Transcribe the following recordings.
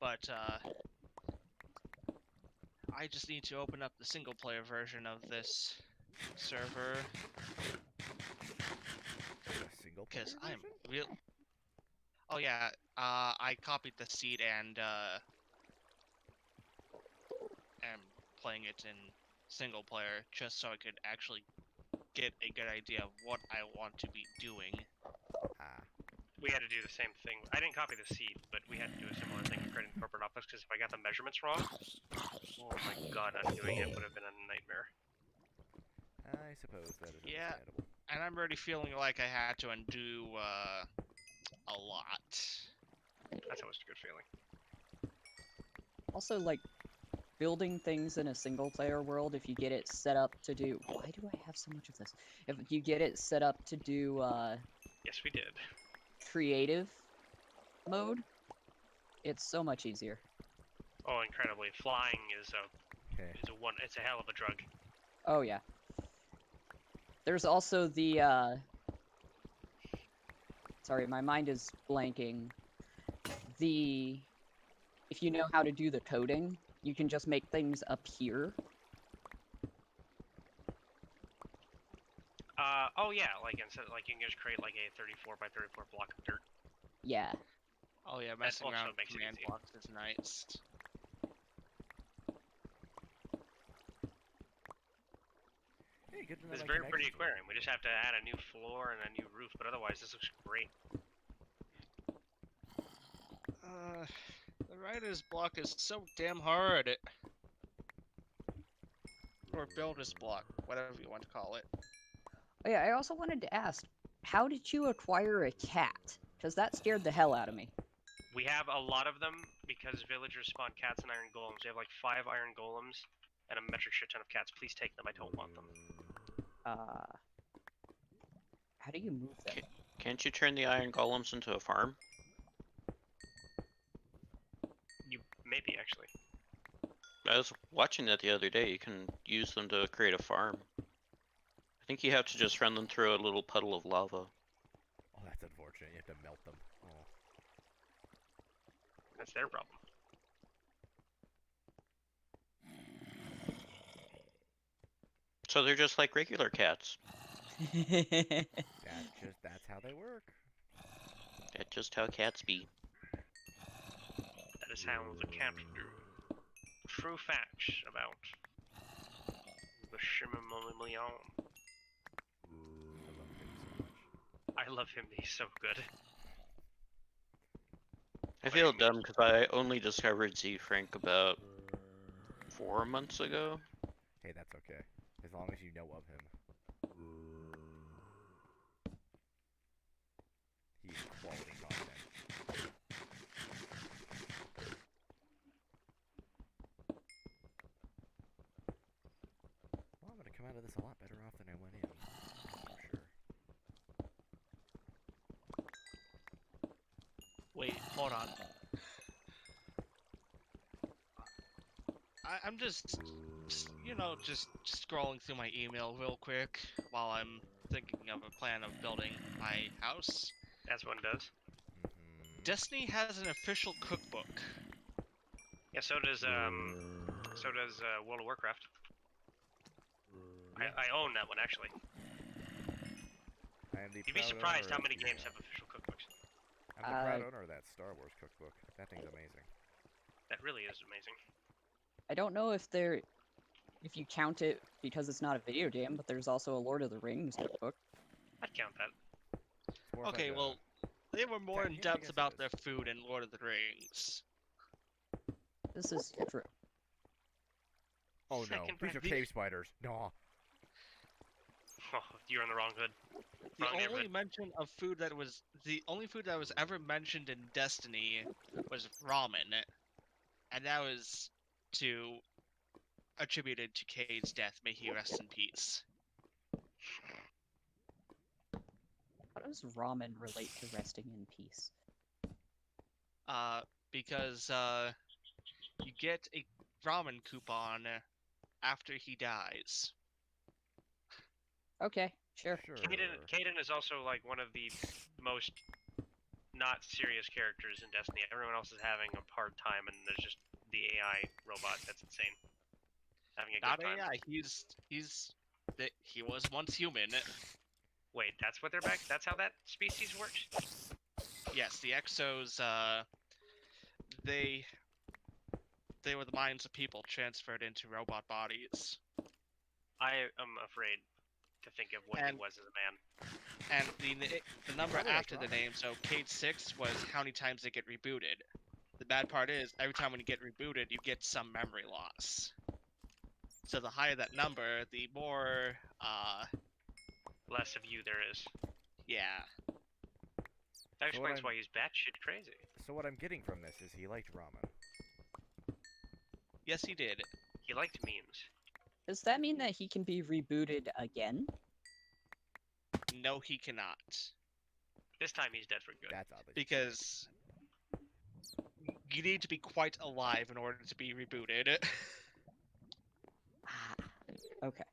but I just need to open up the single-player version of this server Single because I'm real. Oh yeah, I copied the seed and am playing it in single player just so I could actually get a good idea of what I want to be doing. We had to do the same thing. I didn't copy the seed, but we had to do a similar thing in creating corporate office because if I got the measurements wrong, oh my god, undoing it would have been a nightmare. I suppose that is understandable. And I'm already feeling like I had to undo a lot. That's always a good feeling. Also, like, building things in a single-player world, if you get it set up to do... Why do I have so much of this? If you get it set up to do, Yes, we did. creative mode, it's so much easier. Oh, incredibly. Flying is it's a hell of a drug. Oh, yeah. There's also the, Sorry, my mind is blanking. If you know how to do the coding, you can just make things appear. Oh yeah, like instead, like you can just create like a 34 by 34 block of dirt. Yeah. Oh yeah, messing around with command blocks is nice. Hey, good to know it's a very pretty aquarium. We just have to add a new floor and a new roof, but otherwise this looks great. The writer's block is so damn hard. Or builder's block, whatever you want to call it. Oh yeah, I also wanted to ask, how did you acquire a cat? Because that scared the hell out of me. We have a lot of them because villagers spawn cats and iron golems. We have like 5 iron golems and a metric shit ton of cats. Please take them. I don't want them. How do you move them? Can't you turn the iron golems into a farm? You maybe actually. I was watching that the other day. You can use them to create a farm. I think you have to just run them through a little puddle of lava. Oh, that's unfortunate. You have to melt them. Oh. That's their problem. So they're just like regular cats. That's how they work. That's just how cats be. That is how the cat do. True facts about the Shimamolion. I love him. He's so good. I feel dumb because I only discovered Z Frank about 4 months ago. Hey, that's okay. As long as you know of him. He's quality content. Well, I'm gonna come out of this a lot better off than I went in. For sure. Wait, hold on. I'm just, you know, just scrolling through my email real quick while I'm thinking of a plan of building my house. As one does. Destiny has an official cookbook. Yeah, so does World of Warcraft. I own that one actually. You'd be surprised how many games have official cookbooks. I'm the proud owner of that Star Wars cookbook. That thing's amazing. That really is amazing. I don't know if you count it because it's not a video game, but there's also a Lord of the Rings cookbook. I'd count that. Okay, well, they were more in depth about their food in Lord of the Rings. This is true. Oh no, these are cave spiders. No. Oh, you're on the wrong hood. The only mention of food that was ever mentioned in Destiny was ramen, and that was attributed to Cade's death. May he rest in peace. How does ramen relate to resting in peace? Because you get a ramen coupon after he dies. Okay, sure. Caden is also like one of the most not serious characters in Destiny. Everyone else is having a hard time, and there's just the AI robot that's insane. Having a Not good time. AI. He was once human. Wait, that's what they're back? That's how that species works? Yes, the Exos. They were the minds of people transferred into robot bodies. I am afraid to think of what he And- was as a man. And the number Probably like after the Robin. name, so Cade 6 was how many times they get rebooted. The bad part is, every time when you get rebooted, you get some memory loss. So the higher that number, the more, Less of you there is. yeah. That So what explains I'm- why he's batshit crazy. So what I'm getting from this is he liked ramen. Yes, he did. He liked memes. Does that mean that he can be rebooted again? No, he cannot. This time he's dead for good. That's oddly. Because you need to be quite alive in order to be rebooted. Okay.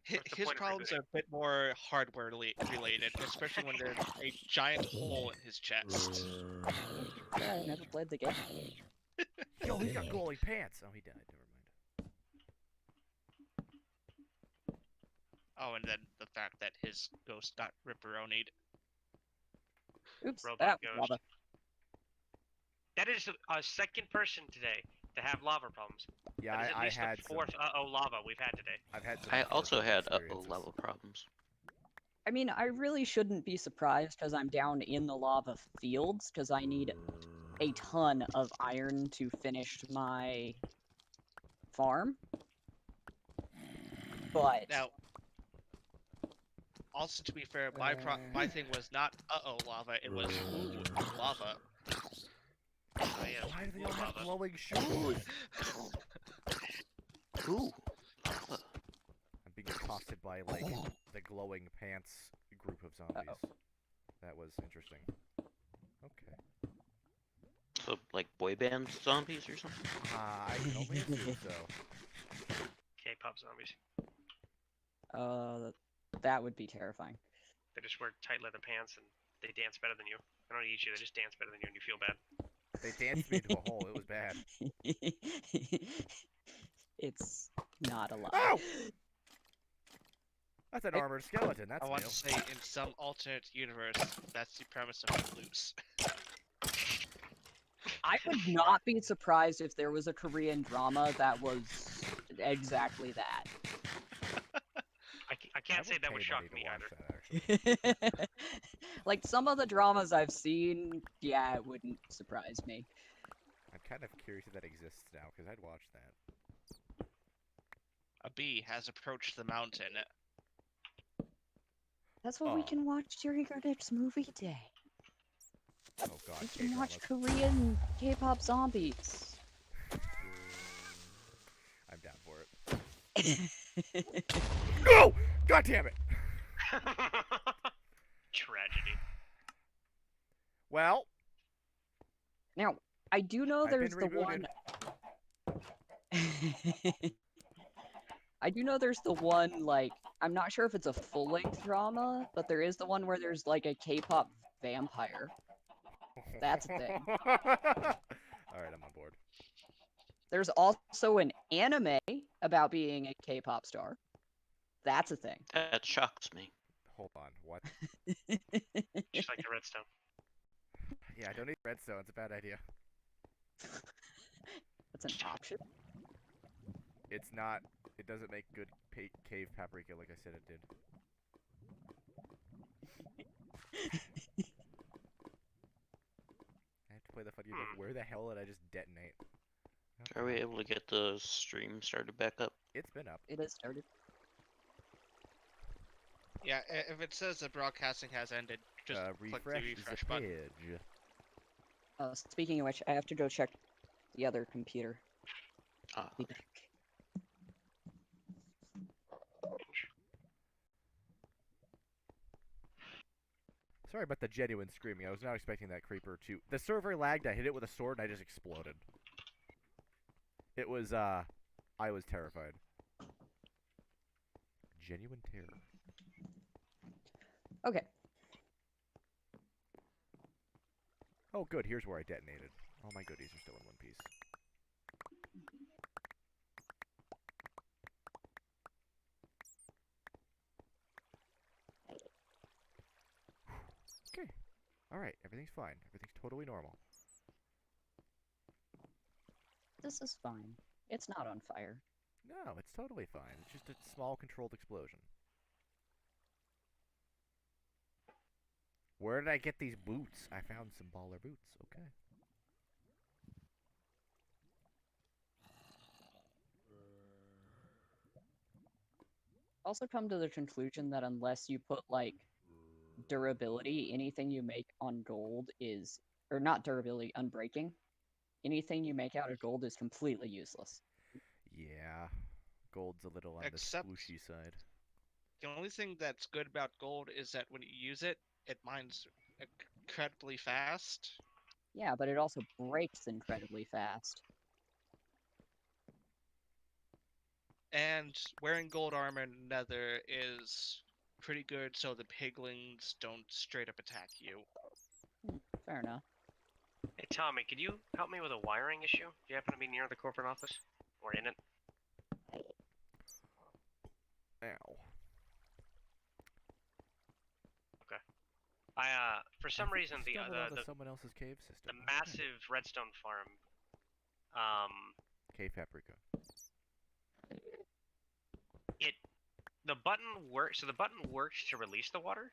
What's the His point of problems rebooting? are a bit more hardware related, especially when there's a giant hole in his chest. Yeah, I never played the game. Yo, he's got glowing pants. Oh, he died. Never mind. Oh, and then the fact that his ghost got ripperonied. Oops, Robot that ghost. lava. That is a second person today to have lava problems. Yeah, That is at I least had the fourth some. lava we've had today. I've had some. I also unfortunate had experiences. lava problems. I mean, I really shouldn't be surprised because I'm down in the lava fields because I need a ton of iron to finish my farm. But Now, also to be fair, my thing was not lava, it was ooh lava. Oh, yeah, Why do they blue all have lava. glowing shoes? Ooh, lava. I'm being accosted by like the glowing pants group of zombies. That was interesting. Okay. So, like boy band zombies or something? I can only assume so. K-pop zombies. that would be terrifying. They just wear tight leather pants and they dance better than you. They don't eat you, they just dance better than you and you feel bad. They danced me into a hole. It was bad. It's not a lie. Oh! That's an Hey, armored skeleton. That's I want new. to say, in some alternate universe, that's the premise of Footloose. I would not be surprised if there was a Korean drama that was exactly that. I can't say would that would pay shock money me to either. watch that, actually. Like some of the dramas I've seen, yeah, it wouldn't surprise me. I'm kind of curious if that exists now, because I'd watch that. A bee has approached the mountain. That's what we Oh. can watch during our next movie day. Oh god, We can watch K-dramas. Korean K-pop zombies. I'm down for it. No! God damn it! Tragedy. Well, Now, I do know I've there's been the one. I do know there's the one, like, I'm not sure if it's a full-length drama, but there is the one where there's, like, a K-pop vampire. That's a thing. Alright, I'm on board. There's also an anime about being a K-pop star. That's a thing. That shocks me. Hold on, what? Just like the redstone. Yeah, I don't need redstone, it's a bad idea. That's an option. It's not, it doesn't make good cave paprika like I said it did. I have to play the funny game of where the hell did I just detonate? Are we able to get the stream started back up? It's been up. It has started. Yeah, if it says the broadcasting has ended, just click the Refresh refresh the button. page. Speaking of which, I have to go check the other computer. Ah, Be back. Sorry about the genuine screaming. I was not expecting that creeper to... The server lagged, I hit it with a sword, and I just exploded. It was, I was terrified. Genuine terror. Okay. Oh, good. Here's where I detonated. All my goodies are still in one piece. Okay. Alright, everything's fine. Everything's totally normal. This is fine. It's not on fire. No, it's totally fine. It's just a small controlled explosion. Where did I get these boots? I found some baller boots. Okay. Also come to the conclusion that unless you put, like, durability, anything you make on gold is... Or not durability, unbreaking. Anything you make out of gold is completely useless. Yeah. Gold's a little on Except- the squishy side. The only thing that's good about gold is that when you use it, it mines incredibly fast. Yeah, but it also breaks incredibly fast. And wearing gold armor in Nether is pretty good so the piglings don't straight up attack you. Fair enough. Hey Tommy, could you help me with a wiring issue? Do you happen to be near the corporate office? Or in it? Ow. For some reason, the someone else's cave system. the massive redstone farm, Cave paprika. the button works. So the button works to release the water,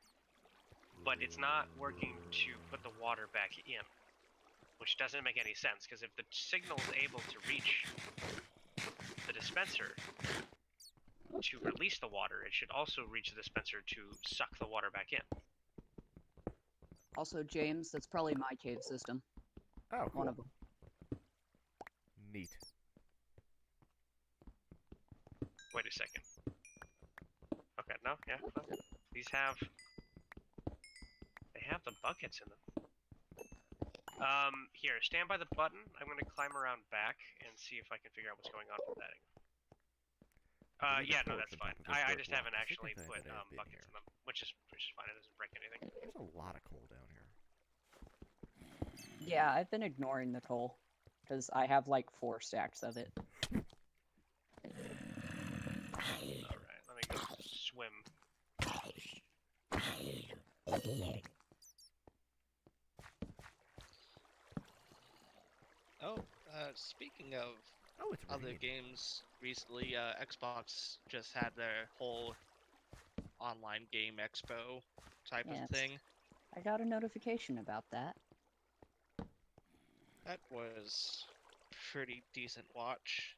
but it's not working to put the water back in, which doesn't make any sense. Because if the signal is able to reach the dispenser to release the water, it should also reach the dispenser to suck the water back in. Also, James, that's probably my cave system. Oh, cool. One of them. Neat. Wait a second. Okay, no, yeah. Well, these have... They have the buckets in them. Here, stand by the button. I'm gonna climb around back and see if I can figure out what's going on with that. Yeah, no, that's fine. I just haven't actually put buckets in them, which is fine. It doesn't break anything. There's a lot of coal down here. Yeah, I've been ignoring the coal. Because I have like 4 stacks of it. Alright, let me go swim. Oh, speaking of Oh, it's other raining. games, recently Xbox just had their whole online game expo type Yes. of thing. I got a notification about that. That was pretty decent watch.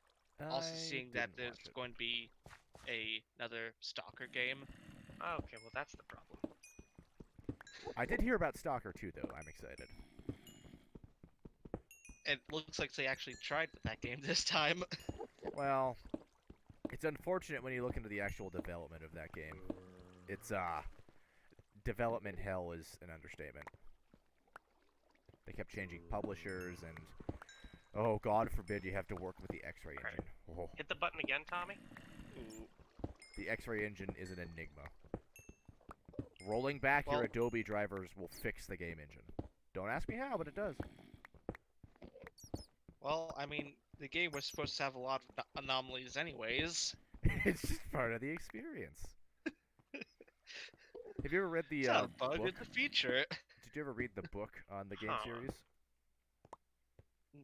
Also I seeing that didn't there's watch it. going to be another Stalker game. Okay, well that's the problem. I did hear about Stalker 2, though. I'm excited. It looks like they actually tried with that game this time. Well, it's unfortunate when you look into the actual development of that game. It's, development hell is an understatement. They kept changing publishers, and oh, God forbid you have to work with the X-ray Alright. engine. Oh, Hit the button again, Tommy. Ooh. the X-ray engine is an enigma. Rolling back your Well- Adobe drivers will fix the game engine. Don't ask me how, but it does. Well, I mean, the game was supposed to have a lot of anomalies anyways. It's just part of the experience. Have you ever read the It's not a bug, book? it's a feature. Did you ever read the book on the game Huh. series?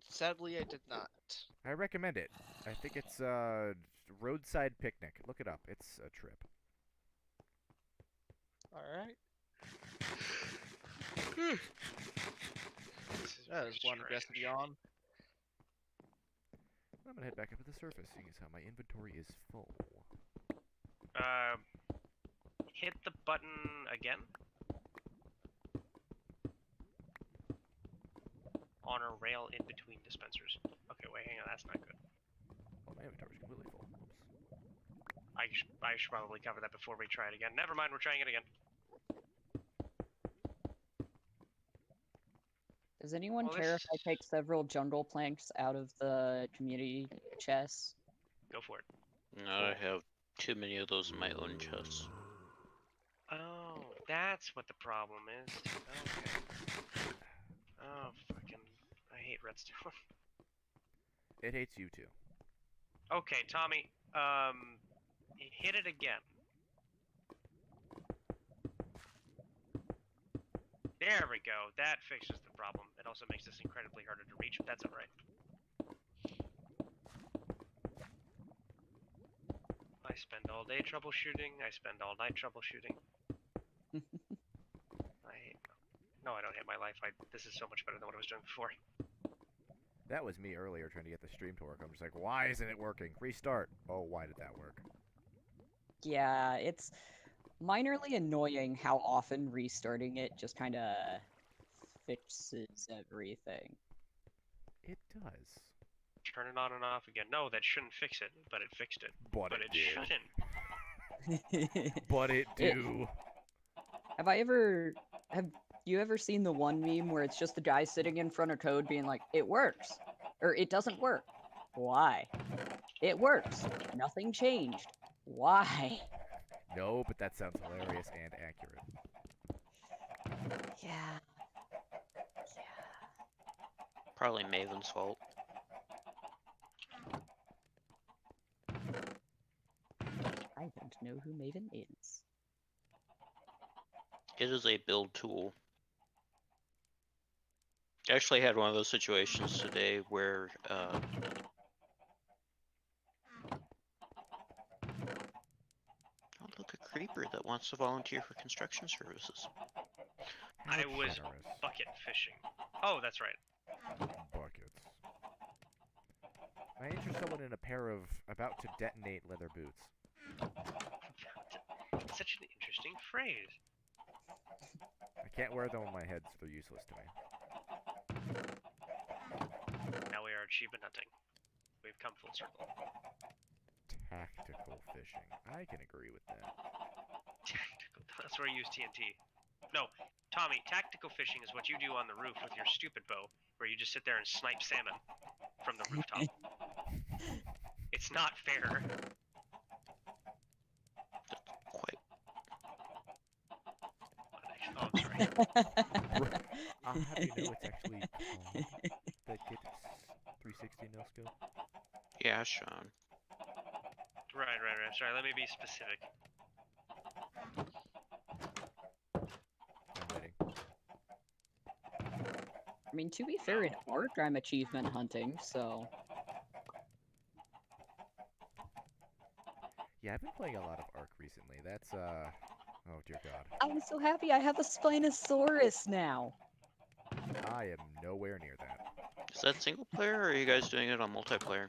Sadly, I did not. I recommend it. I think it's Roadside Picnic. Look it up. It's a trip. Alright. This is That very is one strange. aggressive yawn. I'm gonna head back up to the surface, seeing as how my inventory is full. Hit the button again. On a rail in between dispensers. Okay, wait, hang on, that's not good. Oh, my inventory's completely full. Whoops. I should probably cover that before we try it again. Never mind, we're trying it again. Does anyone Well, care if I this- take several jungle planks out of the community chests? Go for it. No, I have too many of those in my own chests. Oh, that's what the problem is. Okay. Oh, fucking. I hate redstone. It hates you too. Okay, Tommy. Hit it again. There we go. That fixes the problem. It also makes this incredibly harder to reach, but that's alright. I spend all day troubleshooting. I spend all night troubleshooting. I hate. No, I don't hate my life. This is so much better than what I was doing before. That was me earlier trying to get the stream to work. I'm just like, why isn't it working? Restart. Oh, why did that work? Yeah, it's minorly annoying how often restarting it just kind of fixes everything. It does. Turn it on and off again. No, that shouldn't fix it, but it fixed it. But But it it did. shouldn't. But it do. Have you ever seen the one meme where it's just the guy sitting in front of code being like, it works, or it doesn't work? Why? It works. Nothing changed. Why? No, but that sounds hilarious and accurate. Yeah. Probably Maven's fault. I don't know who Maven is. It is a build tool. I actually had one of those situations today where oh, look, a creeper that wants to volunteer for construction services. How I was generous. bucket fishing. Oh, that's right. Buckets. My interest someone in a pair of about to detonate leather boots. Such an interesting phrase. I can't wear them on my head, so they're useless to me. Now we are achievement hunting. We've come full circle. Tactical fishing. I can agree with that. Tactical. That's where I use TNT. No, Tommy, tactical fishing is what you do on the roof with your stupid bow, where you just sit there and snipe salmon from the rooftop. It's not fair. Quite. Oh, I'm sorry. I'll have you know it's actually called the Get 360 no scope. Yeah, Sean. Right. Sorry, let me be specific. I'm waiting. I mean, to be fair, in Ark, I'm achievement hunting, so... Yeah, I've been playing a lot of Ark recently. That's, oh dear god. I'm so happy I have a Spinosaurus now! I am nowhere near that. Is that single player, or are you guys doing it on multiplayer?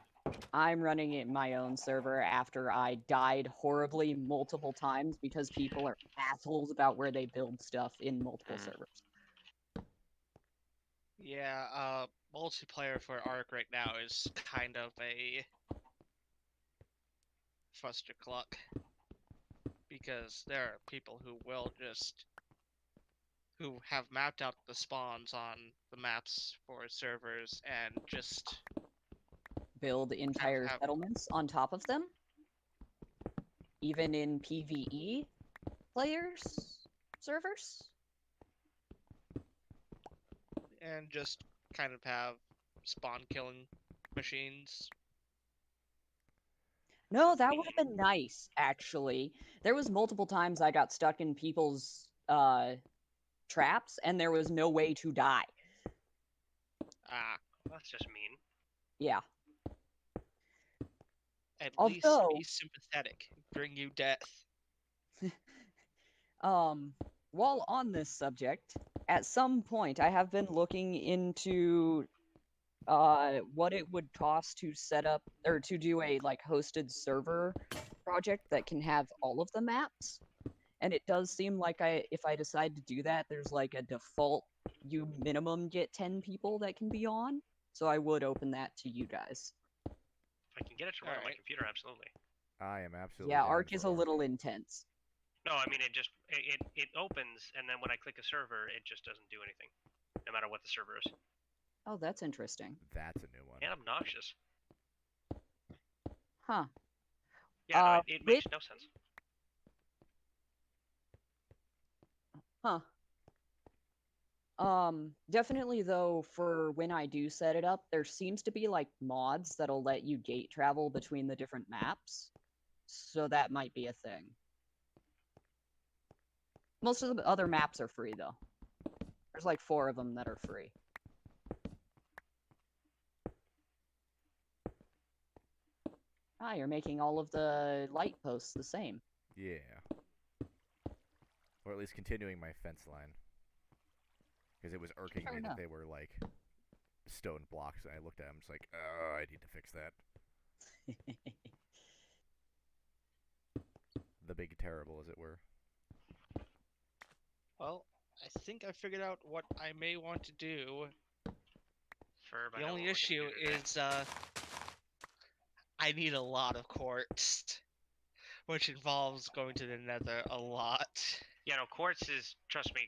I'm running it in my own server after I died horribly multiple times because people are assholes about where they build stuff in multiple servers. Yeah, multiplayer for Ark right now is kind of a cluck because there are people who will just who have mapped out the spawns on the maps for servers and just Build entire have- settlements on top of them. Even in PvE players servers. and just kind of have spawn killing machines. No, that would have been nice, actually. There was multiple times I got stuck in people's traps, and there was no way to die. Ah, That's just mean. Yeah. at least Although- be sympathetic. Bring you death. While on this subject, at some point I have been looking into what it would cost to set up or to do a like hosted server project that can have all of the maps. And it does seem like if I decide to do that, there's like a default you minimum get 10 people that can be on. So I would open that to you guys. If I can get it to run on my Alright. computer, absolutely. I am absolutely Yeah, down Ark for is a Ark. little intense. No, I mean it opens, and then when I click a server, it just doesn't do anything, no matter what the server is. Oh, that's interesting. That's a new one. And obnoxious. Huh. Yeah, no, it makes no sense. Huh. Definitely though, for when I do set it up, there seems to be like mods that'll let you gate travel between the different maps. So that might be a thing. Most of the other maps are free though. There's like 4 of them that are free. Ah, you're making all of the light posts the same. Yeah. Or at least continuing my fence line. Because it was irking Fair me that enough. they were like stone blocks, and I looked at them, just like, oh, I need to fix that. The big terrible, as it were. Well, I think I figured out what I may want to do. Ferb, I The know only what we're issue gonna do today. is I need a lot of quartz, which involves going to the Nether a lot. Yeah, no, quartz is, trust me,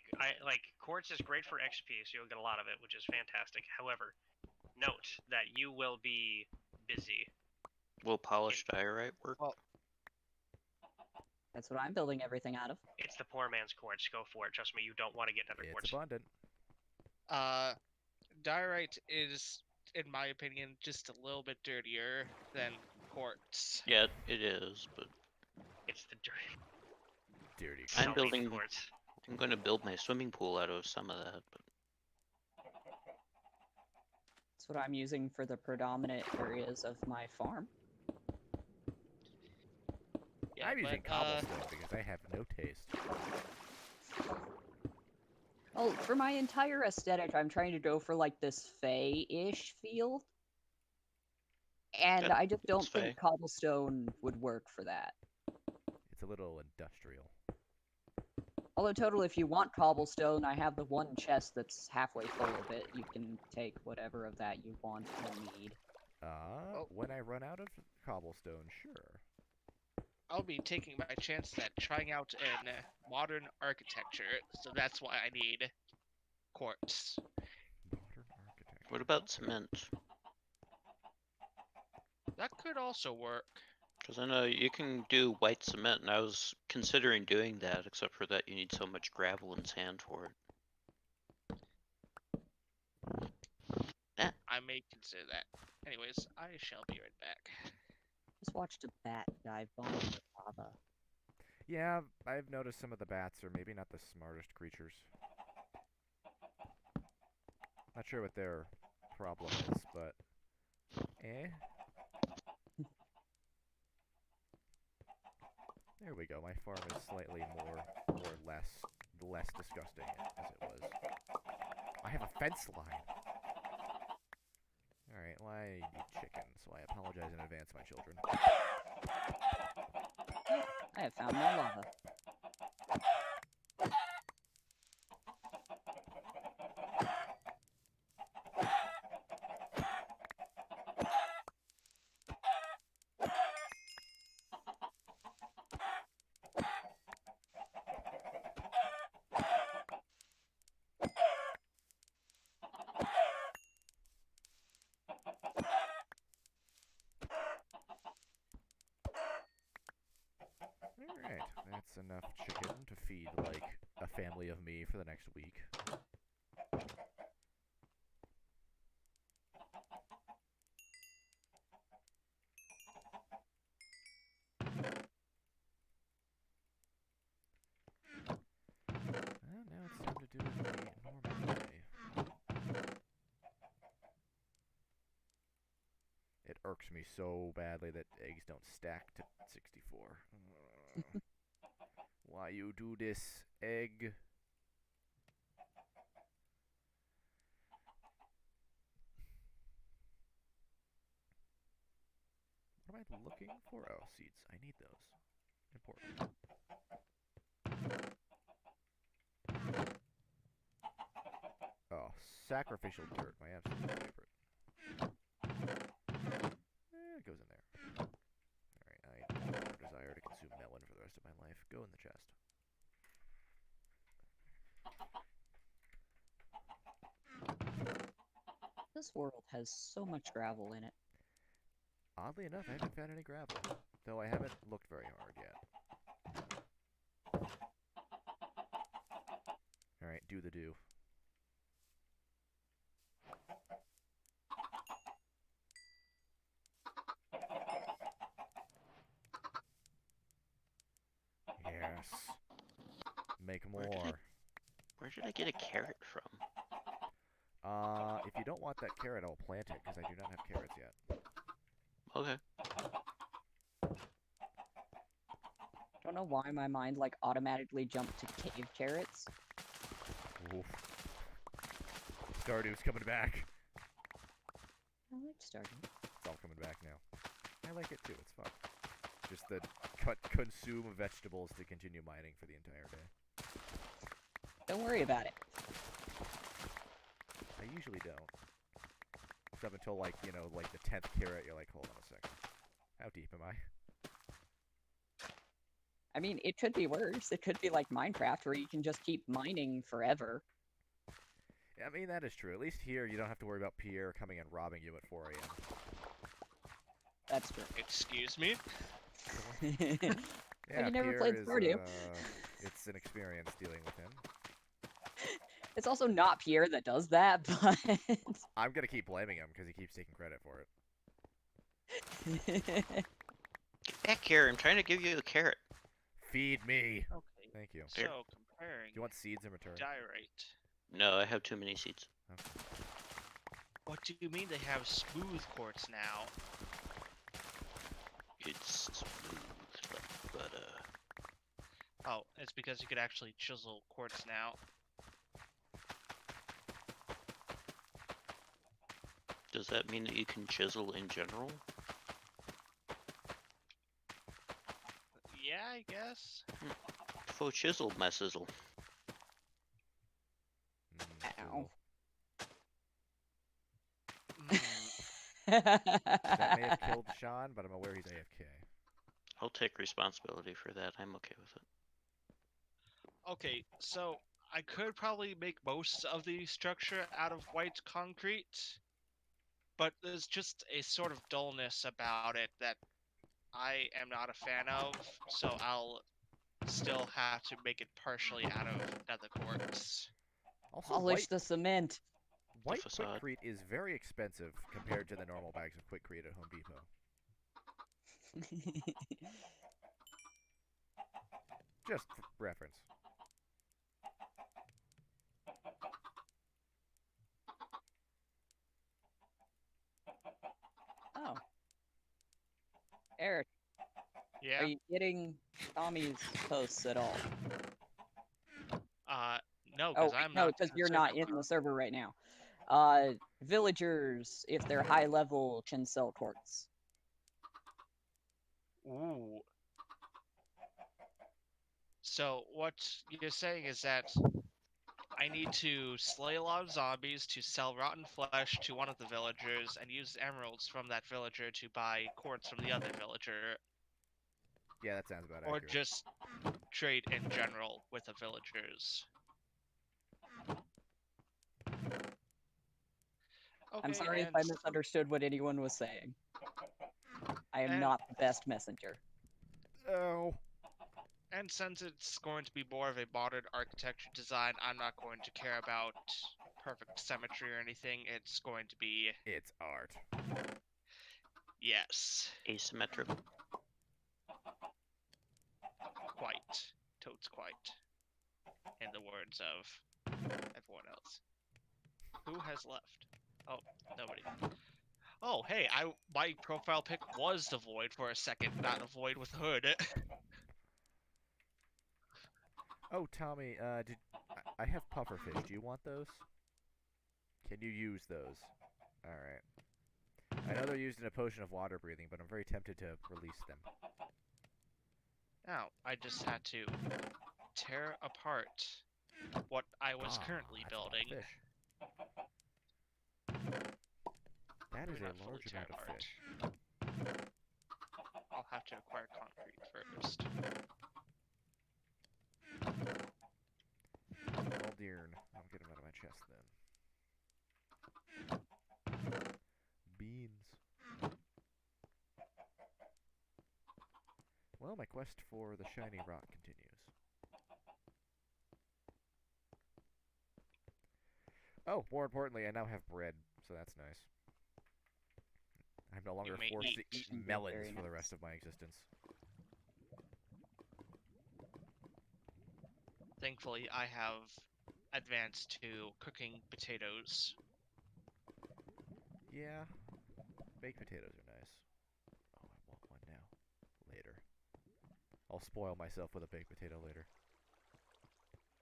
quartz is great for XP, so you'll get a lot of it, which is fantastic. However, note that you will be busy. Will polished diorite work? Well, That's what I'm building everything out of. It's the poor man's quartz. Go for it. Trust me, you don't want to get nether It's quartz. abundant. Diorite is, in my opinion, just a little bit dirtier than quartz. Yeah, it is, but It's the dirty. Dirty. I'm salty building- quartz. I'm going to build my swimming pool out of some of that. But That's what I'm using for the predominant areas of my farm. Yeah, I'm using but, cobblestone because I have no taste. Well, for my entire aesthetic, I'm trying to go for like this Fey-ish feel. And That- I just don't that's think Fey. cobblestone would work for that. It's a little industrial. Although, totally, if you want cobblestone, I have the one chest that's halfway full of it. You can take whatever of that you want or need. Oh. When I run out of cobblestone, sure. I'll be taking my chance at trying out in modern architecture, so that's why I need quartz. Modern architecture. what about Okay. cement? That could also work. Because I know you can do white cement, and I was considering doing that, except for that you need so much gravel and sand for it. I may consider that. Anyways, I shall be right back. Just watched a bat dive bomb into lava. Yeah, I've noticed some of the bats are maybe not the smartest creatures. Not sure what their problem is, but there we go. My farm is slightly less disgusting as it was. I have a fence line. Alright, well, I need chicken, so I apologize in advance, my children. I have found more lava. Alright, that's enough chicken to feed, like, a family of me for the next week. Well, now it's time to do it the normal way. It irks me so badly that eggs don't stack to 64. Why you do this, egg? What am I looking for? Oh, seeds. I need those. Important. Oh, sacrificial dirt, my absolute favorite. It goes in there. Alright, I no longer desire to consume melon for the rest of my life. Go in the chest. This world has so much gravel in it. Oddly enough, I haven't found any gravel, though I haven't looked very hard yet. Alright, do the do. make Where did more. Where did I get a carrot from? If you don't want that carrot, I'll plant it, because I do not have carrots yet. Okay. Don't know why my mind like automatically jumped to cave carrots. Oof. Stardew's coming back. I like Stardew. It's all coming back now. I like it too, it's fun. Just the consume vegetables to continue mining for the entire day. Don't worry about it. I usually don't. Except until like, you know, like the 10th carrot, you're like, hold on a second. How deep am I? I mean, it could be worse. It could be like Minecraft where you can just keep mining forever. I mean, that is true. At least here, you don't have to worry about Pierre coming and robbing you at 4 a.m. That's true. Excuse me? Yeah, you never Pierre played is, Stardew. It's an experience dealing with him. It's also not Pierre that does that, but I'm gonna keep blaming him because he keeps taking credit for it. Get back here! I'm trying to give you a carrot. Feed me. Okay. Thank you. Here. So comparing Do you want seeds in return? diorite. No, I have too many seeds. What do you mean they have smooth quartz now? It's smooth like butter. Oh, it's because you could actually chisel quartz now. Does that mean that you can chisel in general? Yeah, I guess. Faux chisel, my sizzle. Ow. That may have killed Sean, but I'm aware he's AFK. I'll take responsibility for that. I'm okay with it. Okay, so I could probably make most of the structure out of white concrete, but there's just a sort of dullness about it that I am not a fan of, so I'll still have to make it partially out of nether quartz. Also, Polish the cement. white facade. Quickcrete is very expensive compared to the normal bags of Quickcrete at Home Depot. Just for reference. Oh. Eric, Yeah. are you getting Tommy's posts at all? No, Oh, because I'm no, not. because in the you're server not in group. the server right now. Villagers, if they're high level, can sell quartz. Ooh. So what you're saying is that I need to slay a lot of zombies to sell rotten flesh to one of the villagers and use emeralds from that villager to buy quartz from the other villager, Yeah, that sounds about or accurate. just trade in general with the villagers. Okay, I'm sorry if and, I misunderstood what anyone was saying. I am and not the best messenger. Oh. and since it's going to be more of a modern architecture design, I'm not going to care about perfect symmetry or anything. It's going to be It's art. yes, Asymmetrical. quite, totes quite, in the words of everyone else. Who has left? Oh, nobody. Oh, hey, my profile pic was the Void for a second, not a Void with hood. Oh, Tommy, I have pufferfish. Do you want those? Can you use those? Alright. I know they're used in a potion of water breathing, but I'm very tempted to release them. Now, I just had to tear apart what I was currently That's a lot of building. fish. That is Maybe a not fully large tear amount of apart. fish. I'll have to acquire concrete first. Well, dear, I'll get them out of my chest then. Beans. Well, my quest for the shiny rock continues. Oh, more importantly, I now have bread, so that's nice. I'm no longer may forced to eat. eat Indeed, melons very for the nice. rest of my existence. thankfully, I have advanced to cooking potatoes. Yeah, baked potatoes are nice. Oh, I want one now. Later. I'll spoil myself with a baked potato later.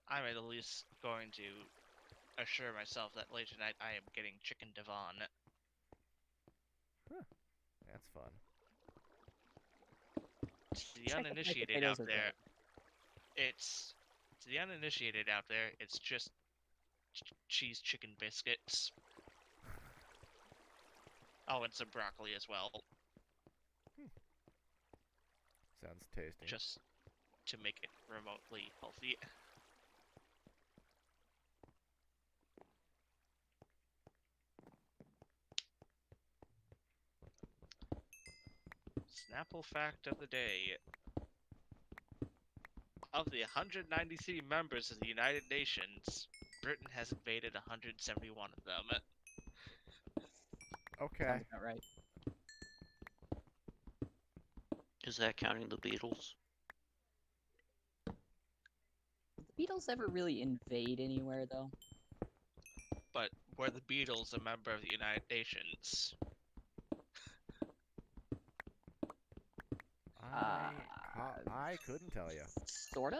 I'm at least going to assure myself that later tonight I am getting chicken Devon. That's fun. To the Chicken baked uninitiated potatoes out are there, good. it's to the uninitiated out there, it's just cheese chicken biscuits. Oh, and some broccoli as well, Sounds tasty. just to make it remotely healthy. Snapple fact of the day. Of the 193 members of the United Nations, Britain has invaded 171 of them. Okay. Sounds about right. Is that counting the Beatles? Did the Beatles ever really invade anywhere, though? But were the Beatles a member of the United Nations? I couldn't tell you. Sort of?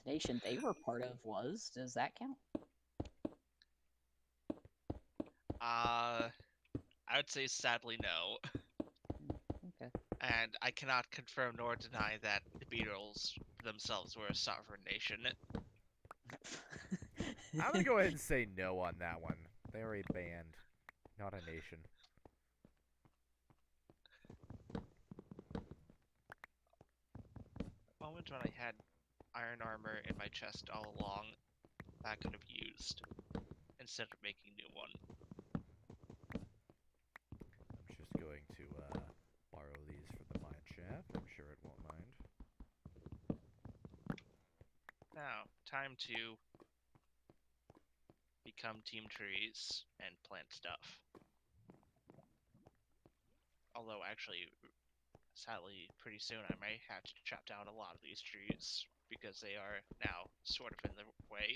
The nation they were part of was. Does that count? I would say sadly no. Okay. And I cannot confirm nor deny that the Beatles themselves were a sovereign nation. I'm gonna go ahead and say no on that one. They're a band, not a nation. Moment when I had iron armor in my chest all along, that I could have used instead of making new one. I'm just going to borrow these for the mine shaft. I'm sure it won't mind. Now, time to become team trees and plant stuff. Although, actually, sadly, pretty soon I may have to chop down a lot of these trees because they are now sort of in the way.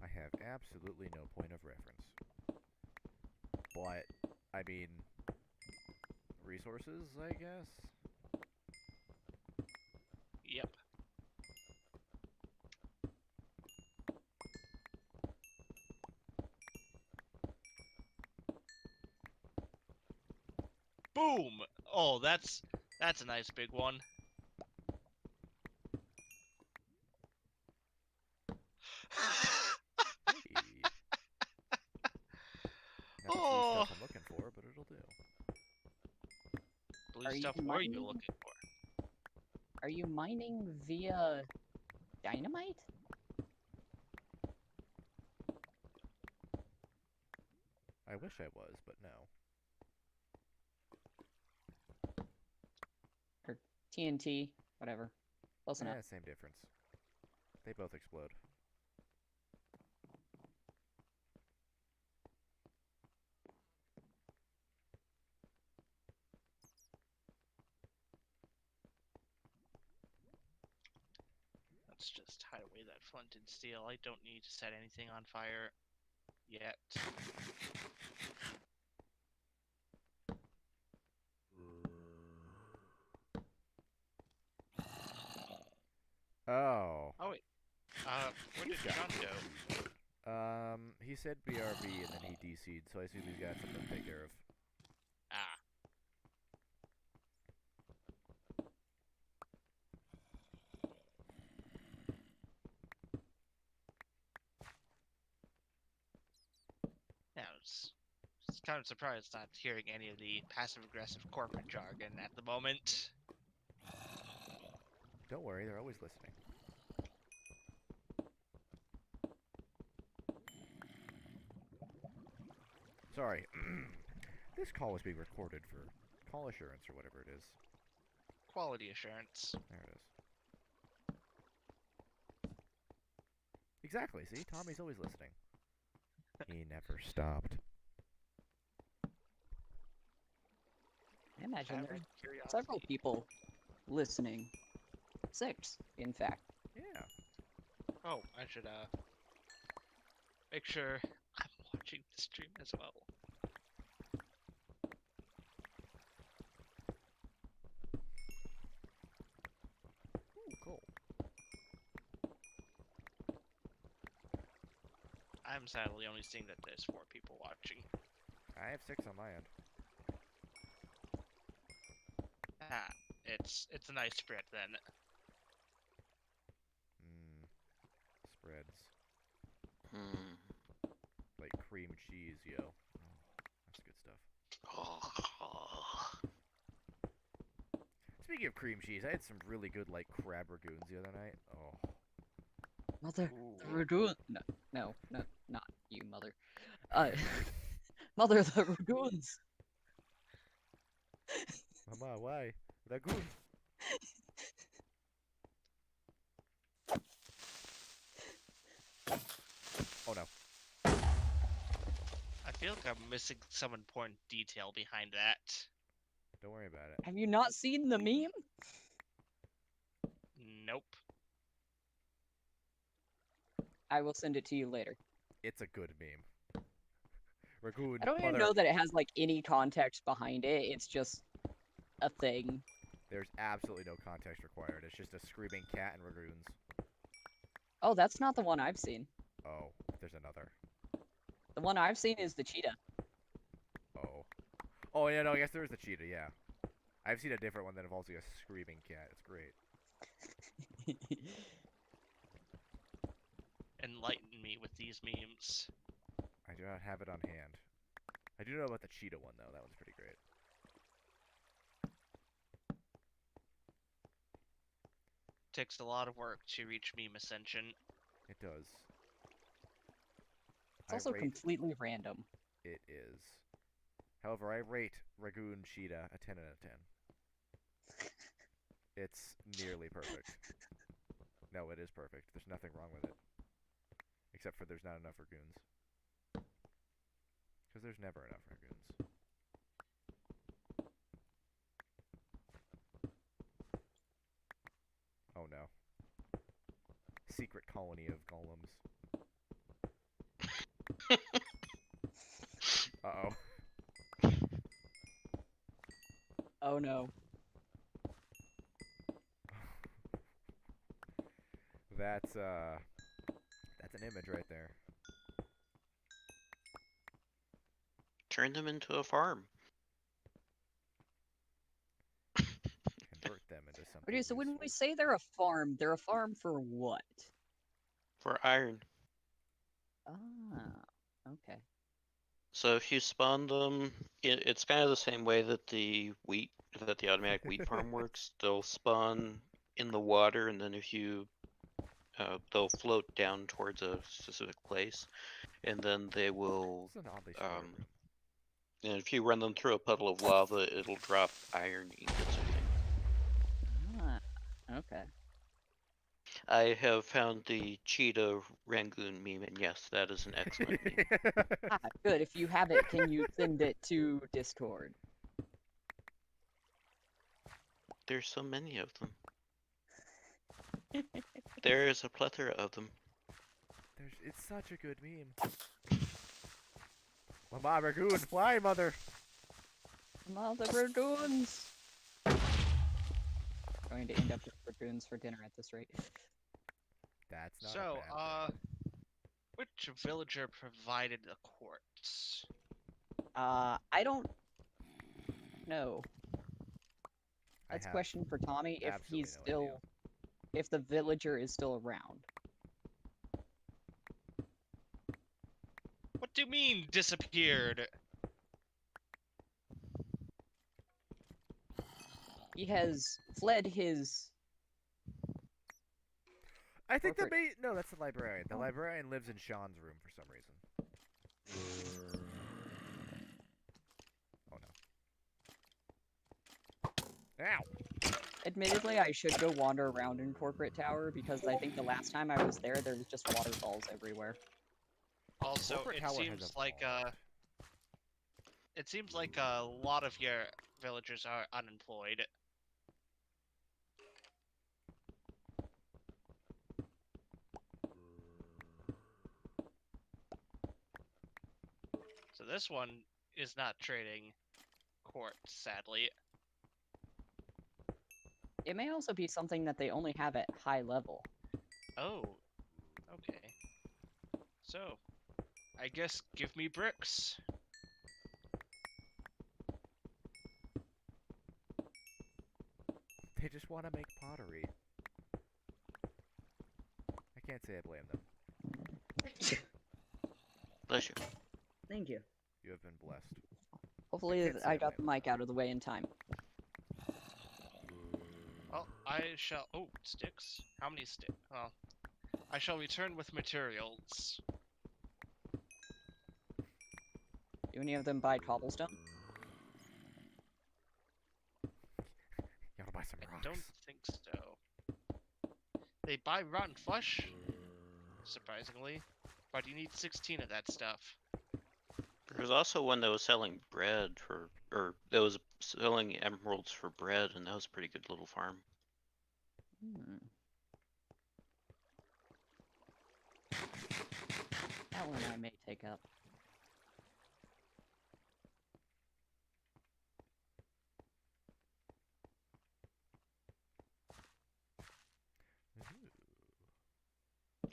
I have absolutely no point of reference. But, I mean, resources, I guess? Yep. Boom! Oh, that's a nice big one. Hey. Not the blue Oh, stuff I'm looking for, but it'll do. blue Are you stuff were you mining? looking for? Are you mining via dynamite? I wish I was, but no. Or TNT? Whatever. Close enough. Same difference. They both explode. Let's just hide away that flint and steel. I don't need to set anything on fire yet. Oh. Oh wait. Where did He's John got go? He said BRB and then he DC'd, so I assume he's got something to take care of. Ah. Yeah, I was kind of surprised not hearing any of the passive-aggressive corporate jargon at the moment. Don't worry, they're always listening. Sorry. This call is being recorded for call assurance or whatever it is. Quality assurance. There it is. Exactly, see? Tommy's always listening. He never stopped. imagine Have there's curiosity. several people listening. 6, in fact. Yeah. Oh, I should make sure I'm watching the stream as well. Ooh, cool. I'm sadly only seeing that there's 4 people watching. I have 6 on my end. Ah, it's a nice spread then. Spreads. Hmm. Like cream cheese, yo. Oh, that's good stuff. Speaking of cream cheese, I had some really good, like, crab ragoons the other night. Oh. Mother, Ooh. the Ragoon. No, not you, Mother. Mother, the Ragoons. Mama, why? Ragoon. Oh no. I feel like I'm missing some important detail behind that. Don't worry about it. Have you not seen the meme? Nope. I will send it to you later. It's a good meme. Ragoon. I don't even mother. know that it has like any context behind it. It's just a thing. There's absolutely no context required. It's just a screaming cat and ragoons. Oh, that's not the one I've seen. Oh, there's another. The one I've seen is the cheetah. Oh. Oh, yeah, no, I guess there is the cheetah, yeah. I've seen a different one that involves like a screaming cat. It's great. Enlighten me with these memes. I do not have it on hand. I do know about the cheetah one, though. That one's pretty great. Takes a lot of work to reach meme ascension. It does. It's also I rate completely random. it is. However, I rate Ragoon Cheetah a 10 out of 10. It's nearly perfect. No, it is perfect. There's nothing wrong with it. Except for there's not enough Ragoons. Because there's never enough Ragoons. Oh no. Secret colony of golems. Uh-oh. Oh no. That's an image right there. Turn them into a farm. Convert them into something Okay, so when we useful. say they're a farm for what? For iron. Ah, okay. So if you spawn them, it's kind of the same way that the automatic wheat farm works. They'll spawn in the water, and then if you, they'll float down towards a specific place, and then they will, This is an oddly square room. and if you run them through a puddle of lava, it'll drop iron ingots, I think. Ah, okay. I have found the cheetah Rangoon meme, and yes, that is an excellent meme. Ah, good. If you have it, can you send it to Discord? There's so many of them. There is a plethora of them. It's such a good meme. Mama, Ragoon, why, mother? Mother Ragoons! Going to end up with Ragoons for dinner at this rate. That's not So, a bad thing. which villager provided the quartz? I don't know. I That's a have question for Tommy if absolutely he's no still, idea. if the villager is still around. What do you mean, disappeared? He has fled his. I think corporate- no, that's the librarian. The Oh. librarian lives in Sean's room for some reason. Oh no. Ow! Admittedly, I should go wander around in Corporate Tower because I think the last time I was there was just waterfalls everywhere. Also, Corporate it Tower has seems like evolved. it seems like a lot of your villagers are unemployed. So this one is not trading court, sadly. It may also be something that they only have at high level. Oh, okay. So, I guess give me bricks. They just want to make pottery. I can't say I blame them. Bless you. Thank you. You have been blessed. Hopefully, can't say I I got the blame mic out of the way in time. Well, I shall. Oh, sticks. How many sticks? Well, I shall return with materials. Do any of them buy cobblestone? You gotta buy some I rocks. don't think so. They buy rotten flesh, surprisingly, but you need 16 of that stuff. There was also one that was selling bread for, or that was selling emeralds for bread, and that was a pretty good little farm. Hmm. That one I may take up.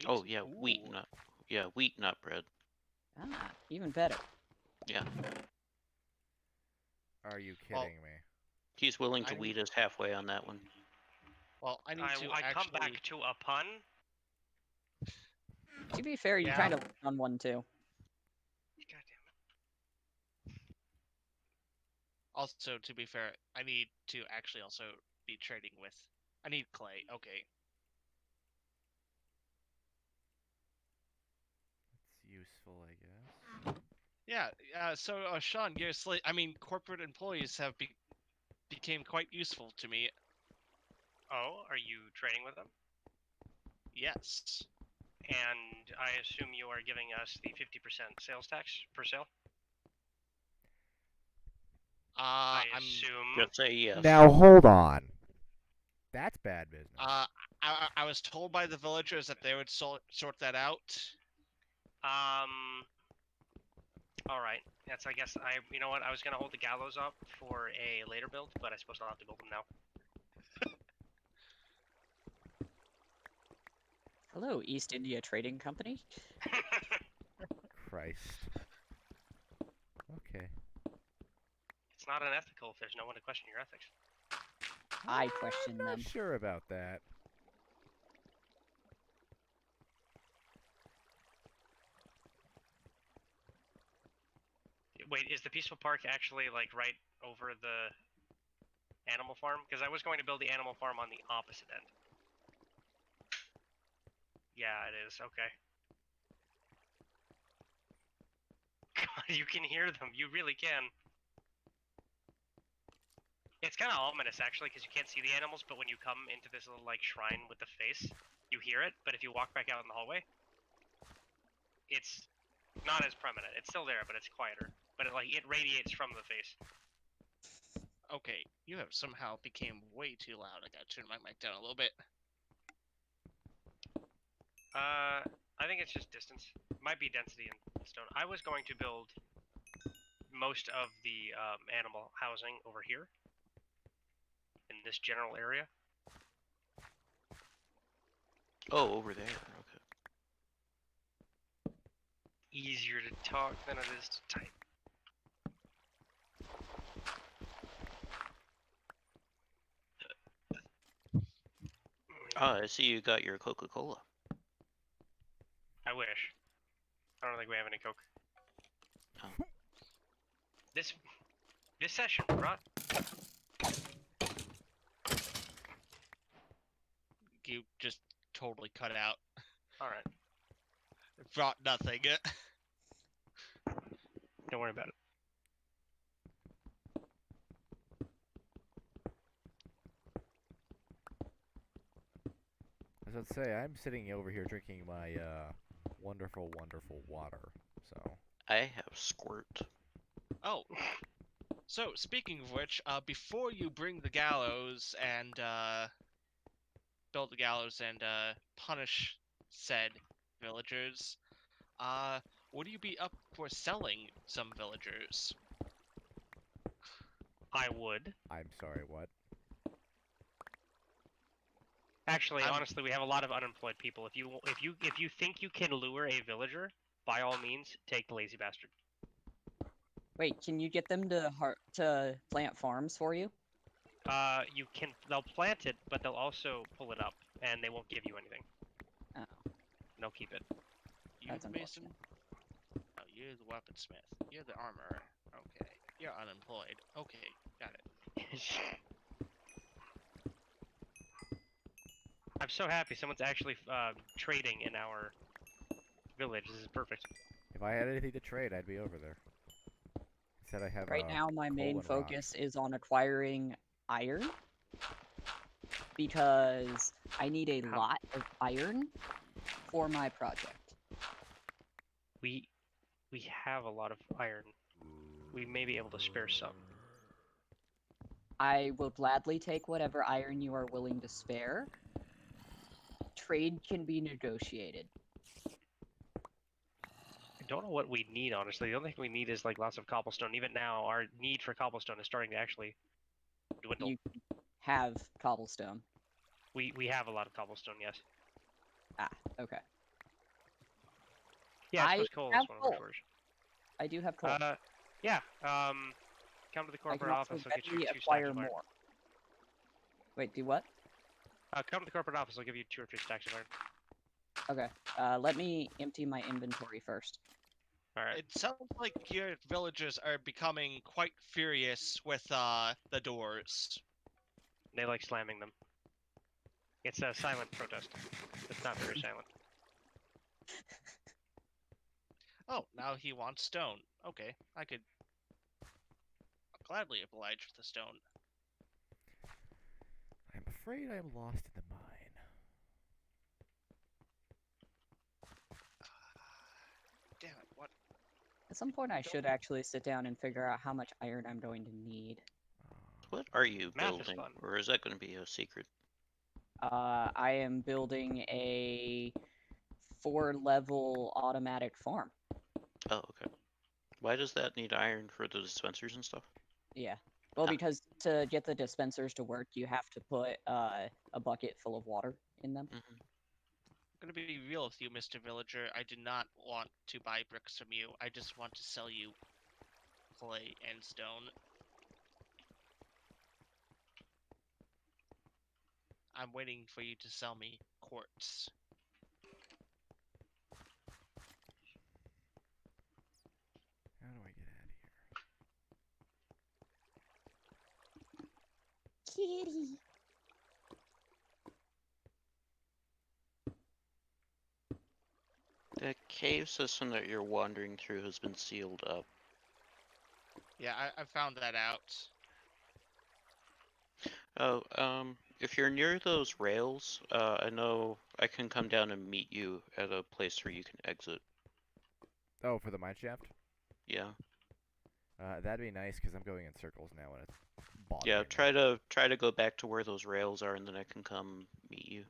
Oh yeah, wheat, Ooh. wheat, not bread. Ah, even better. Yeah, Are you Well, kidding me? he's willing to I wheat need- us halfway on that one. Well, I need to I actually. come back to a pun. To be fair, you Yeah. kind of on one too. God damn it. Also, to be fair, I need to actually also be trading with. I need clay. Okay. It's useful, I guess. Yeah. So, Sean, your corporate employees have became quite useful to me. Oh, are you trading with them? Yes. And I assume you are giving us the 50% sales tax per sale? I I'm. assume. Just say yes. Now hold on. That's bad business. I was told by the villagers that they would sort that out. All right. That's. I guess I. You know what? I was gonna hold the gallows up for a later build, but I suppose I'll have to build them now. Hello, East India Trading Company. Christ. Okay. It's not unethical if there's no one to question your ethics. I question I'm not them. sure about that. Wait, is the peaceful park actually like right over the animal farm? Because I was going to build the animal farm on the opposite end. Yeah, it is. Okay. God, you can hear them. You really can. It's kind of ominous actually, because you can't see the animals, but when you come into this little like shrine with the face, you hear it. But if you walk back out in the hallway, it's not as prominent. It's still there, but it's quieter. But it radiates from the face. Okay, you have somehow became way too loud. I gotta turn my mic down a little bit. I think it's just distance. Might be density in stone. I was going to build most of the animal housing over here in this general area. Oh, over there. Okay. Easier to talk than it is to type. Ah, I see you got your Coca-Cola. I wish. I don't think we have any Coke. Oh. This session brought. You just totally cut out. All right. It brought nothing. Don't worry about it. As I'd say, I'm sitting over here drinking my wonderful, wonderful water. So I have squirt. Oh, so speaking of which, before you bring the gallows and build the gallows and punish said villagers, would you be up for selling some villagers? I would. I'm sorry, what? Actually, I'm- honestly, we have a lot of unemployed people. If you think you can lure a villager, by all means, take the lazy bastard. Wait, can you get them to plant farms for you? You can. They'll plant it, but they'll also pull it up, and they won't give you anything. Oh, They'll keep it. You, that's Mason? unfortunate. Oh, you're the weaponsmith. You're the armorer. Okay. You're unemployed. Okay, got it. I'm so happy someone's actually trading in our village. This is perfect. If I had anything to trade, I'd be over there. Said I have Right now, my coal main and focus rocks. is on acquiring iron because I need a How- lot of iron for my project. We have a lot of iron. We may be able to spare some. I will gladly take whatever iron you are willing to spare. Trade can be negotiated. I don't know what we need, honestly. The only thing we need is like lots of cobblestone. Even now, our need for cobblestone is starting to actually dwindle. You have cobblestone. We have a lot of cobblestone, yes. Ah, okay. Yeah, I I suppose coal have is one of our coal. shortage. I do have coal. Yeah. Come to the I can corporate also office. I'll get you readily 2 stacks acquire of iron. more. Wait, do what? Come to the corporate office. I'll give you 2 or 3 stacks of iron. Okay. Let me empty my inventory first. All right. It sounds like your villagers are becoming quite furious with the doors. They like slamming them. It's a silent protest. It's not very silent. Oh, now he wants stone. Okay, I could gladly oblige with the stone. I'm afraid I am lost in the mine. Damn it, what? At some point, I should actually sit down and figure out how much iron I'm going to need. What are you Math is building? fun. Or is that going to be a secret? I am building a 4-level automatic farm. Oh, okay. Why does that need iron for the dispensers and stuff? Yeah. Well, Ah. because to get the dispensers to work, you have to put a bucket full of water in them. Hmm. I'm gonna be real with you, Mr. Villager. I do not want to buy bricks from you. I just want to sell you clay and stone. I'm waiting for you to sell me quartz. How do I get out of here? Kitty. The cave system that you're wandering through has been sealed up. Yeah, I found that out. Oh, if you're near those rails, I know I can come down and meet you at a place where you can exit. Oh, for the mine shaft? Yeah. That'd be nice because I'm going in circles now and it's bothering Yeah, me. try to go back to where those rails are and then I can come meet you.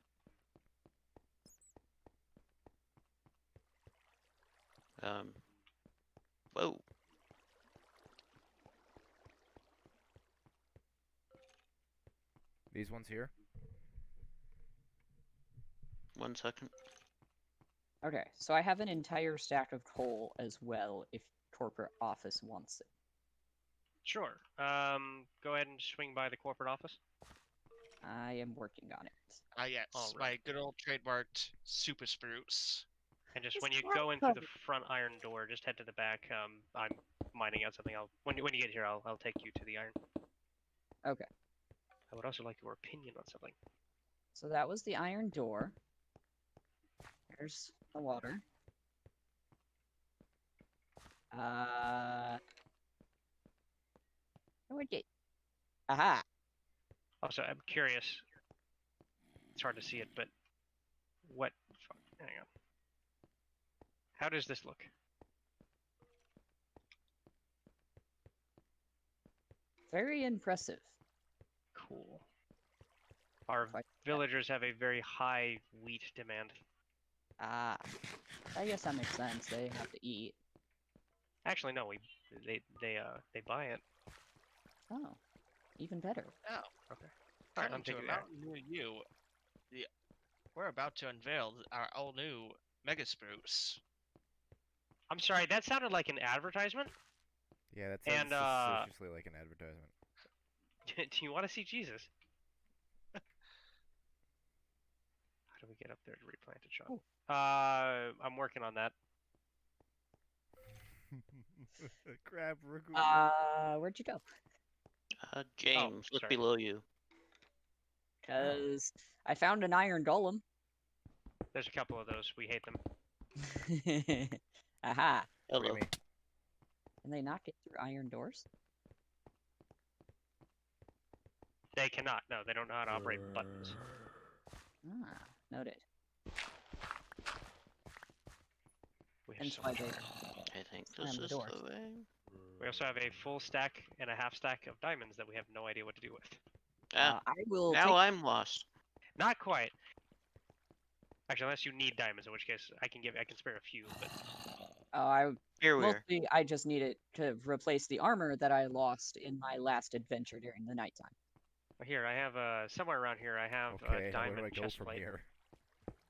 Whoa. These ones here? 1 second. Okay, so I have an entire stack of coal as well if corporate office wants it. Sure. Go ahead and swing by the corporate office. I am working on it. Ah, yes, Alright. my good old trademarked super spruce. And just It's when you not go in through the covered. front iron door, just head to the back. I'm mining out something. When you get here, I'll take you to the iron. Okay. I would also like your opinion on something. So that was the iron door. There's the water. How do I get? Aha! Also, I'm curious. It's hard to see it, but what? Fuck, hang on. How does this look? Very impressive. Cool. Our Quite villagers have a very high wheat demand. Ah, I guess that makes sense. They have to eat. Actually, no, they buy it. Oh, even better. Now, Okay. All right, coming I'm to a taking that. mountain near you, we're about to unveil our all new Mega Spruce. I'm sorry, that sounded like an advertisement. Yeah, that And, sounds suspiciously like an advertisement. Do you want to see Jesus? How do we get up there to replant a chunk? Ooh. I'm working on that. Crab ragu. Where'd you go? James, look sorry. below you. Cause I found an iron golem. There's a couple of those. We hate them. Aha! What do you Hello. mean? Can they not get through iron doors? They cannot. No, they don't know how to operate buttons. Ah, noted. We have Hence so why much they. iron. I think Slam this the is doors. the way. We also have a full stack and a half stack of diamonds that we have no idea what to do with. Ah, I will now take. I'm lost. Not quite. Actually, unless you need diamonds, in which case I can spare a few. But Here we are. Mostly I just need it to replace the armor that I lost in my last adventure during the nighttime. here I have somewhere around here I have Okay, a where diamond do I go chest from plate. here?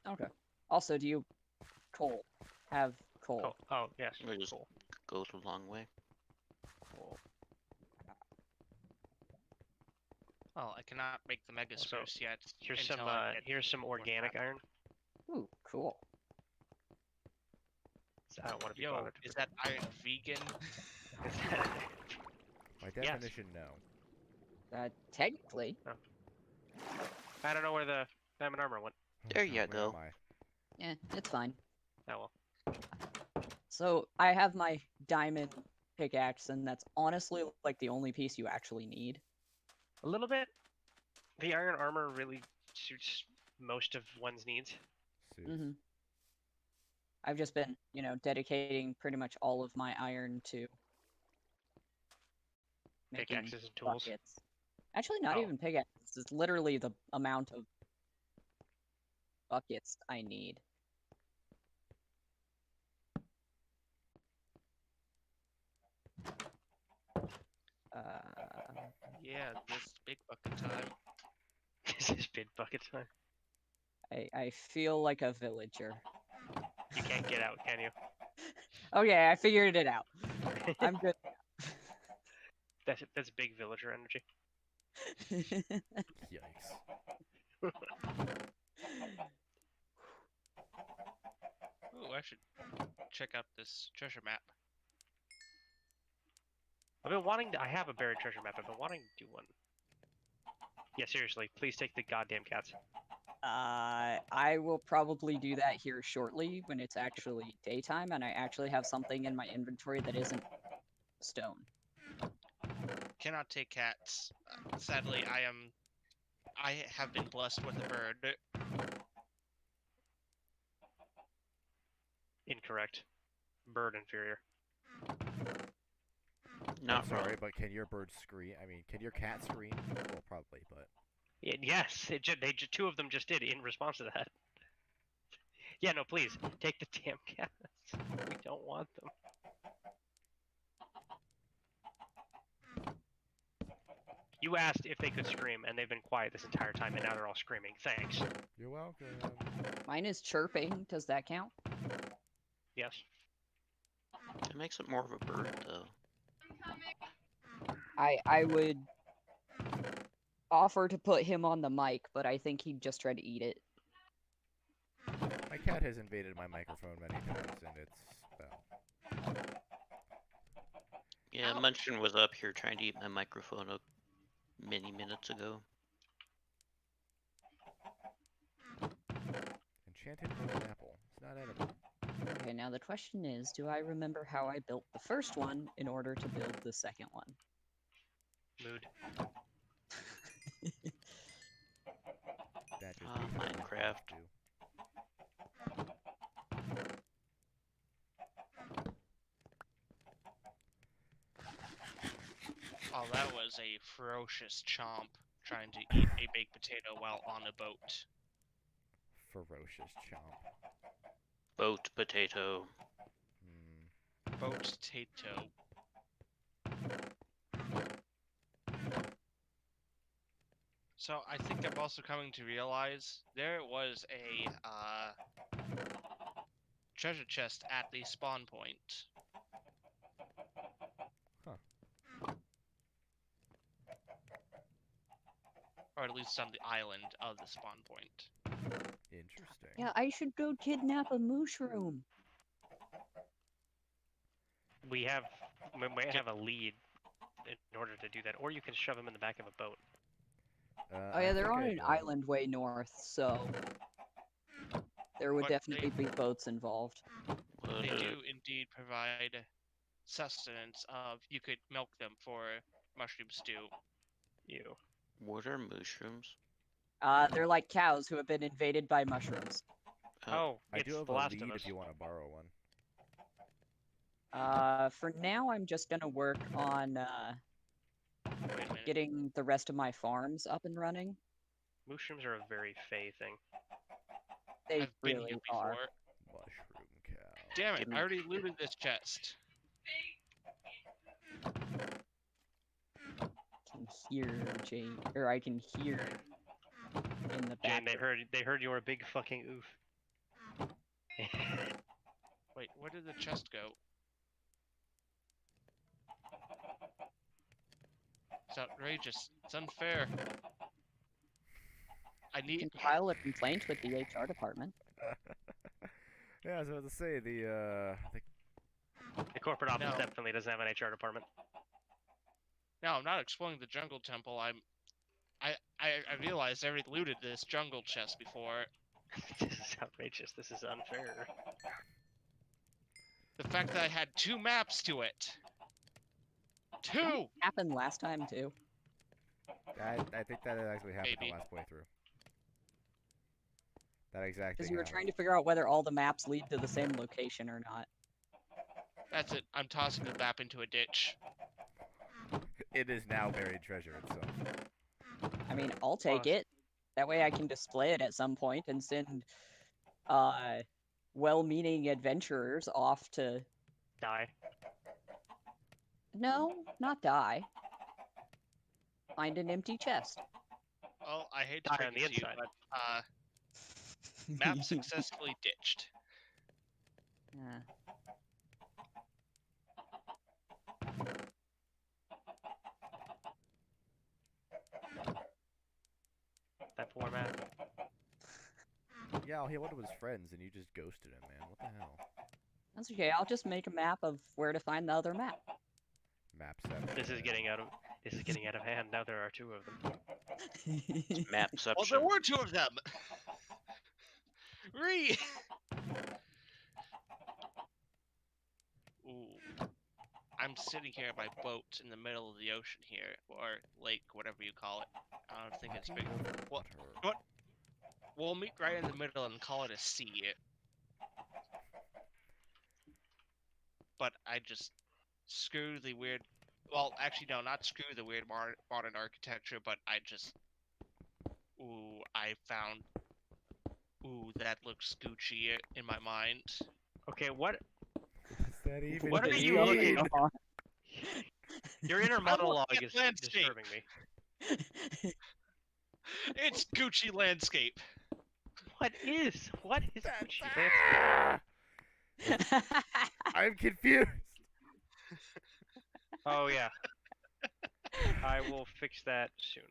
Okay. Also, do you have coal? Cool. Oh yes. We just Cool. goes a long way. Cool. Oh, I cannot make the Mega Also, Spruce yet. Here's until some I get here's some more organic crap. iron. Ooh, cool. So I don't want to be Yo, bothered. is that iron vegan? By Yes. definition, no. Technically, I don't know where the diamond armor went. Oh, There God, you where go. am I? it's fine. Oh well. So I have my diamond pickaxe, and that's honestly like the only piece you actually need. A little bit. The iron armor really suits most of one's needs. Suits. Mm-hmm. I've just been, dedicating pretty much all of my iron to making Pickaxes and tools. buckets. Actually, not Oh. even pickaxes. It's literally the amount of buckets I need. Yeah, this big bucket time. This is big bucket time. I feel like a villager. You can't get out, can you? Okay, I figured it out. I'm good. That's big villager energy. Yikes. Ooh, I should check out this treasure map. I've been wanting to. I have a buried treasure map. I've been wanting to do one. Yeah, seriously, please take the goddamn cats. I will probably do that here shortly when it's actually daytime and I actually have something in my inventory that isn't stone. Cannot take cats. Sadly, I have been blessed with a bird. Incorrect. Bird inferior. Not I'm sorry, wrong. but can your bird scream? I mean, can your cat scream? Well, probably, but Yes, two of them just did in response to that. Yeah, no, please take the damn cats. We don't want them. You asked if they could scream, and they've been quiet this entire time, and now they're all screaming. Thanks. you're welcome. Mine is chirping. Does that count? Yes. It makes it more of a bird, though. I would offer to put him on the mic, but I think he'd just try to eat it. My cat has invaded my microphone many times, and it's well. Yeah, Munchkin was up here trying to eat my microphone many minutes ago. Enchanted golden apple. It's not edible. Okay, now the question is, do I remember how I built the first one in order to build the second one? Mood. That just Minecraft. Oh, Well, that was a ferocious chomp trying to eat a baked potato while on a boat. Ferocious chomp. Boat potato. Boat potato. So I think I'm also coming to realize there was a treasure chest at the spawn point. Huh. Or at least on the island of the spawn point. Interesting. Yeah, I should go kidnap a mushroom. We might have a lead in order to do that, or you can shove him in the back of a boat. Oh yeah, they're think on I an know. island way north, so there would But definitely be boats involved. They What, do indeed provide sustenance of you could milk them for mushroom stew. You. what are mushrooms? They're like cows who have been invaded by mushrooms. Oh, I it's do have The a Last lead of Us. if you want to borrow one. For now, I'm just gonna work on Wait a minute. getting the rest of my farms up and running. Mushrooms are a very Fey thing. They I've been really here are. before. Mushroom cow. Damn it, Give me- I already looted this chest. I can hear Jane, or I can hear in the back. Jane, they heard you were a big fucking oof. Wait, where did the chest go? It's outrageous. It's unfair. I You need. can file a complaint with the HR department. Yeah, I was about to say the The corporate office No. definitely doesn't have an HR department. No, I'm not exploring the jungle temple. I realized I already looted this jungle chest before. This is outrageous. This is unfair. The fact that I had 2 maps to it. 2. Happened last time too. I think that actually happened Maybe. the last playthrough. That exact Because thing you were happened. trying to figure out whether all the maps lead to the same location or not. That's it. I'm tossing the map into a ditch. It is now buried treasure itself. I mean, I'll take Well, it. That way I can display it at some point and send well-meaning adventurers off to Die. no, not die. Find an empty chest. Well, I hate to Die break on the it to you, inside. but map successfully ditched. Yeah. That poor man. Yeah, all he wanted was friends, and you just ghosted him, man. What the hell? That's okay. I'll just make a map of where to find the other map. Map 7. This is getting out of hand. Now there are 2 of them. Mapception. Well, there were 2 of them. Ooh. I'm sitting here in my boat in the middle of the ocean here, or lake, whatever you call it. I don't think it's big. Well, Water. we'll meet right in the middle and call it a sea. But I just screw the weird. Well, actually, no, not screw the weird modern architecture, but I just. Ooh, I found. Ooh, that looks Gucci in my mind. Okay, what? What's that even What are mean? you looking on? Your inner I'm monologue looking is at landscape. disturbing me. It's Gucci landscape. What is Gucci? Ah! I'm confused. Oh yeah. I will fix that soon.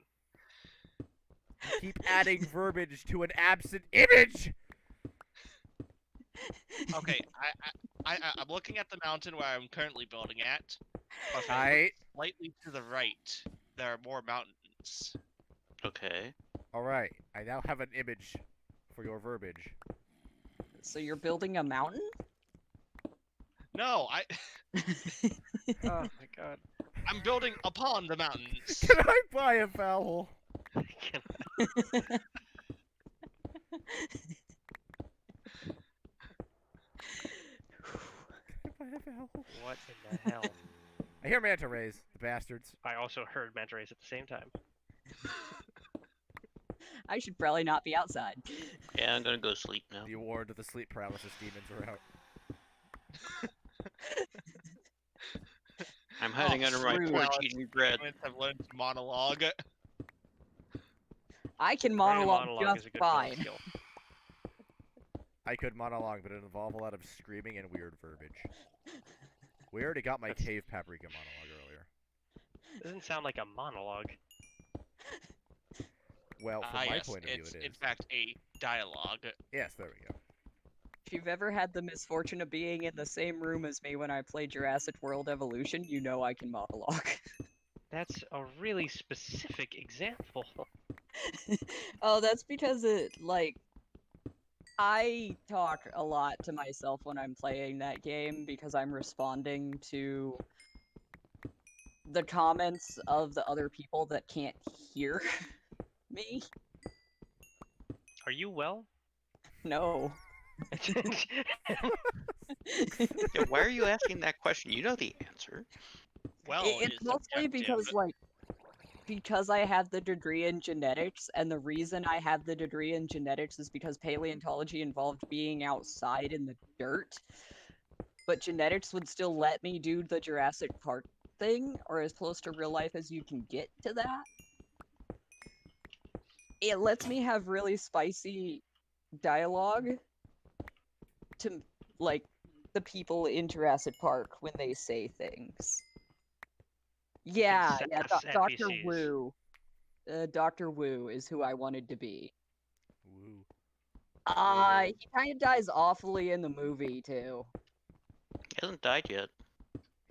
Keep adding verbiage to an absent image. Okay, I'm looking at the mountain where I'm currently building at. But if I look Alright. slightly to the right, there are more mountains. Okay. Alright. I now have an image for your verbiage. So you're building a mountain? No, Oh my god. I'm building upon the mountains. Can I buy a vowel? Can Can I buy a vowel? What in the hell? I hear manta rays, the bastards. I also heard manta rays at the same time. I should probably not be outside. Yeah, I'm gonna go sleep now. The award to the sleep paralysis demons are out. I'm hiding under my rude. porch eating bread. Humans have learned to monologue. I can Writing a monologue monologue is just a good building fine. skill. I could monologue, but it involve a lot of screaming and weird verbiage. We already got my That's- cave paprika monologue earlier. Doesn't sound like a monologue. Well, from my Yes, point of view, it's it is. in fact a dialogue. Yes, there we go. If you've ever had the misfortune of being in the same room as me when I played Jurassic World Evolution, you know I can monologue. That's a really specific example. Oh, that's because I talk a lot to myself when I'm playing that game because I'm responding to the comments of the other people that can't hear me. Are you well? No. Yeah, why are you asking that question? You know the answer. Well, It's mostly because because I have the degree in genetics, and the reason I have the degree in genetics is because paleontology involved being outside in the dirt. But genetics would still let me do the Jurassic Park thing, or as close to real life as you can get to that. It lets me have really spicy dialogue to, like, the people in Jurassic Park when they say things. Yeah, sass Dr. NPCs. Wu. Dr. Wu is who I wanted to be. Woo. He kind of dies awfully in the movie, too. He hasn't died yet.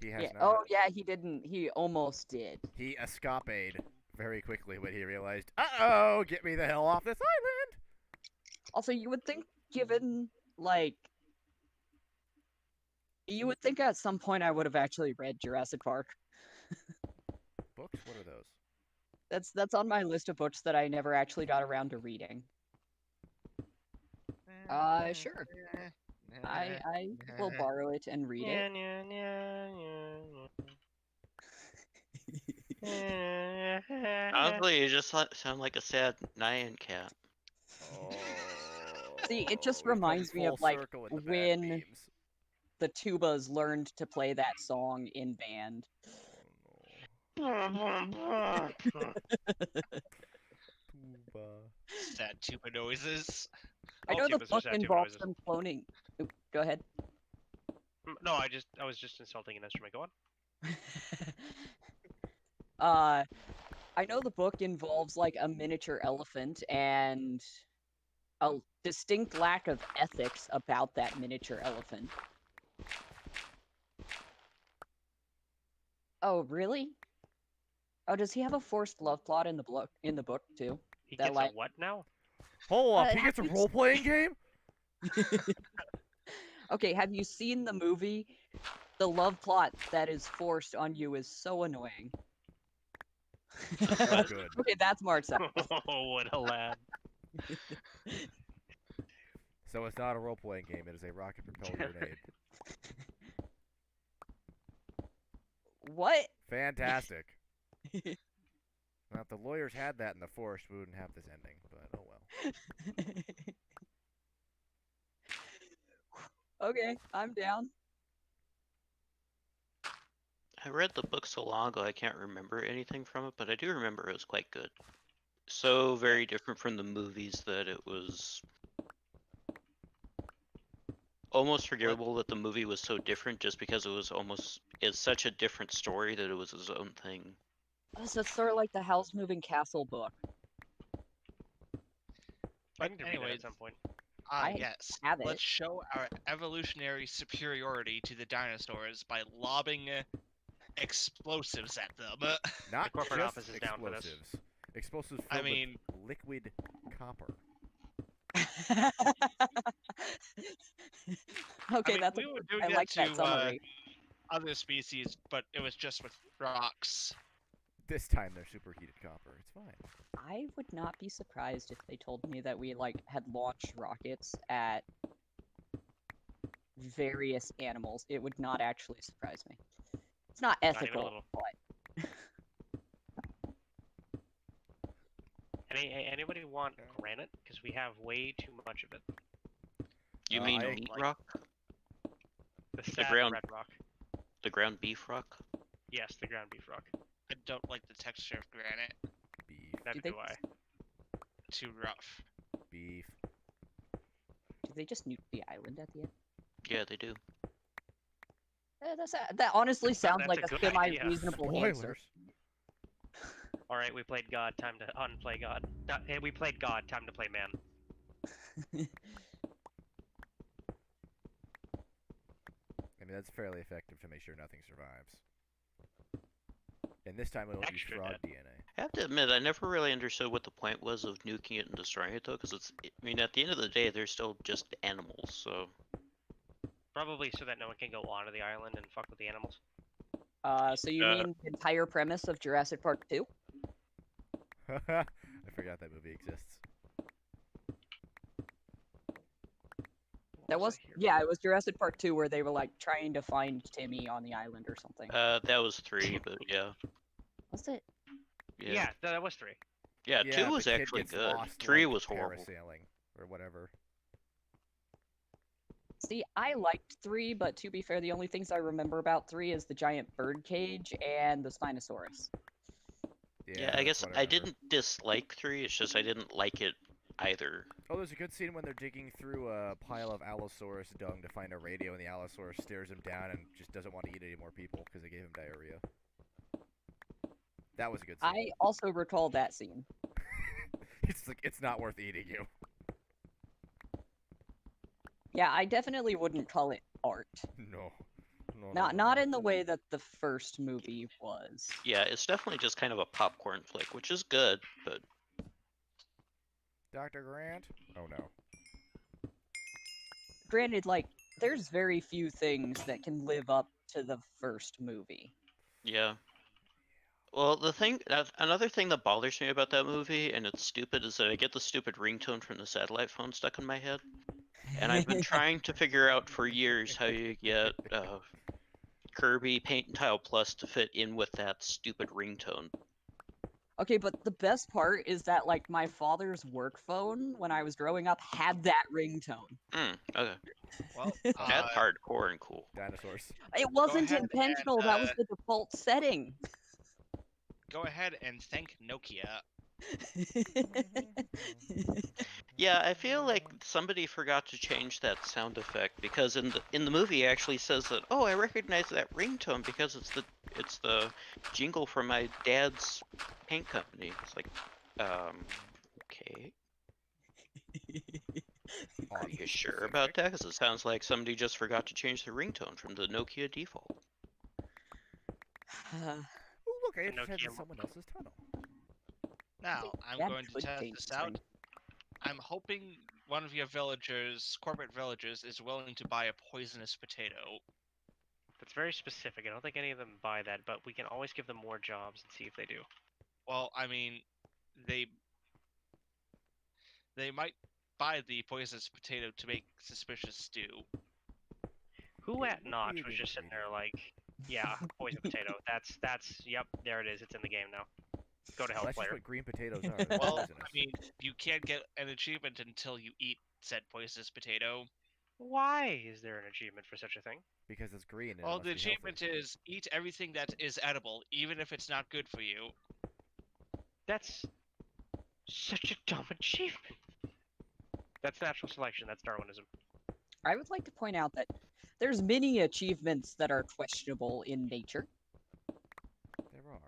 He has Yeah. not. Oh, yeah, he didn't. He almost did. He escapade very quickly when he realized, uh-oh, get me the hell off this island! Also, you would think, given, like... You would think at some point I would have actually read Jurassic Park. Books? What are those? That's on my list of books that I never actually got around to reading. Sure. I will borrow it and read it. Honestly, you just sound like a sad Nyan cat. Oh, See, it just we've come reminds me of, full like, circle with the bad when memes. the tubas learned to play that song in band. Oh, Tuba. sad tuba noises. I All know the tubas are book sad tuba involves noises. them cloning. Oop, go ahead. No, I was just insulting an instrument. Go on. I know the book involves, like, a miniature elephant and a distinct lack of ethics about that miniature elephant. Oh, really? Oh, does he have a forced love plot in the book too? He That, gets like- a what now? Hold up, Uh, he gets a have you role-playing game? Okay, have you seen the movie? The love plot that is forced on you is so annoying. Oh, good. Okay, that's more acceptable. Oh, what a lad. So it's not a role-playing game, it is a rocket-propelled grenade. What? Fantastic. Now, if the lawyers had that in the forest, we wouldn't have this ending, but oh well. Okay, I'm down. I read the book so long ago I can't remember anything from it, but I do remember it was quite good. So very different from the movies that it was almost forgivable that the movie was so different just because it's such a different story that it was its own thing. Oh, so it's sort of like the Howl's Moving Castle book. I need to read it anyways, at some point. I Yes. have it. Let's show our evolutionary superiority to the dinosaurs by lobbing explosives at them. Not corporate just office is down for this. explosives. Explosives I filled mean- with liquid copper. Okay, mean, that's we were doing I that like that to, summary. other species, but it was just with rocks. This time they're superheated copper. It's fine. I would not be surprised if they told me that we had launched rockets at various animals. It would not actually surprise me. It's not even a ethical, little. but Anybody want granite? Because we have way too much of it. You mean I- meat like- rock? The sad ground- red rock. The ground beef rock? Yes, the ground beef rock. I don't like the texture of granite. Beef. Neither they do I. Too rough. Beef. do they just nuke the island at the end? Yeah, they do. That honestly sounds That's like a a good idea. semi-reasonable answer. Spoilers. Alright, we played God, time to unplay God. Hey, we played God, time to play man. I mean, that's fairly effective to make sure nothing survives. And this time it won't be Extra frog dead. DNA. I have to admit, I never really understood what the point was of nuking it and destroying it, though, because I mean, at the end of the day, they're still just animals, so. Probably so that no one can go onto the island and fuck with the animals. So you Uh, mean the entire premise of Jurassic Park 2? I forgot that movie exists. That was, I hear? yeah, it was Jurassic Park 2 where they were like trying to find Timmy on the island or something. That was 3, but yeah. Was it? Yeah, that was 3. Yeah, Yeah, 2 was the kid actually gets good. lost, 3 like, was horrible. parasailing or whatever. See, I liked 3, but to be fair, the only things I remember about 3 is the giant bird cage and the Spinosaurus. Yeah, that's I guess what I remember. didn't dislike 3, it's just I didn't like it either. Oh, there's a good scene when they're digging through a pile of Allosaurus dung to find a radio, and the Allosaurus stares him down and just doesn't want to eat any more people because they gave him diarrhea. That was a good scene. I also recall that scene. It's like, it's not worth eating you. Yeah, I definitely wouldn't call it art. No. Not in the way that the first movie was. Yeah, it's definitely just kind of a popcorn flick, which is good, but Dr. Grant? Oh no. Granted, like, there's very few things that can live up to the first movie. yeah. Well, another thing that bothers me about that movie, and it's stupid, is that I get the stupid ringtone from the satellite phone stuck in my head. And I've been trying to figure out for years how you get Kirby Paint and Tile Plus to fit in with that stupid ringtone. Okay, but the best part is that, like, my father's work phone, when I was growing up, had that ringtone. Okay. Well, That's hardcore and cool. Dinosaurs. It wasn't ahead and, intentional, that was the default setting. go ahead and thank Nokia. Yeah, I feel like somebody forgot to change that sound effect because in the movie it actually says that, oh, I recognize that ringtone because it's the jingle from my dad's paint company. It's like, okay. Are you sure about that? Because it sounds like somebody just forgot to change the ringtone from the Nokia default. Oh, look, I The infested Nokia- someone else's tunnel. Now, I'm Dad going to could test change this the out. string. I'm hoping one of your villagers, corporate villagers, is willing to buy a poisonous potato. That's very specific. I don't think any of them buy that, but we can always give them more jobs and see if they do. Well, I mean, they might buy the poisonous potato to make suspicious stew. Who What at would Notch be the was just sitting there ingredient? like, yeah, poison potato. Yep, there it is. It's in the game now. Go to hell, That's just player. what green potatoes are. They're Well, poisonous. I mean, you can't get an achievement until you eat said poisonous potato. Why is there an achievement for such a thing? Because it's green and it Well, must the be healthy. achievement is eat everything that is edible, even if it's not good for you. That's such a dumb achievement. That's natural selection. That's Darwinism. I would like to point out that there's many achievements that are questionable in nature. There are.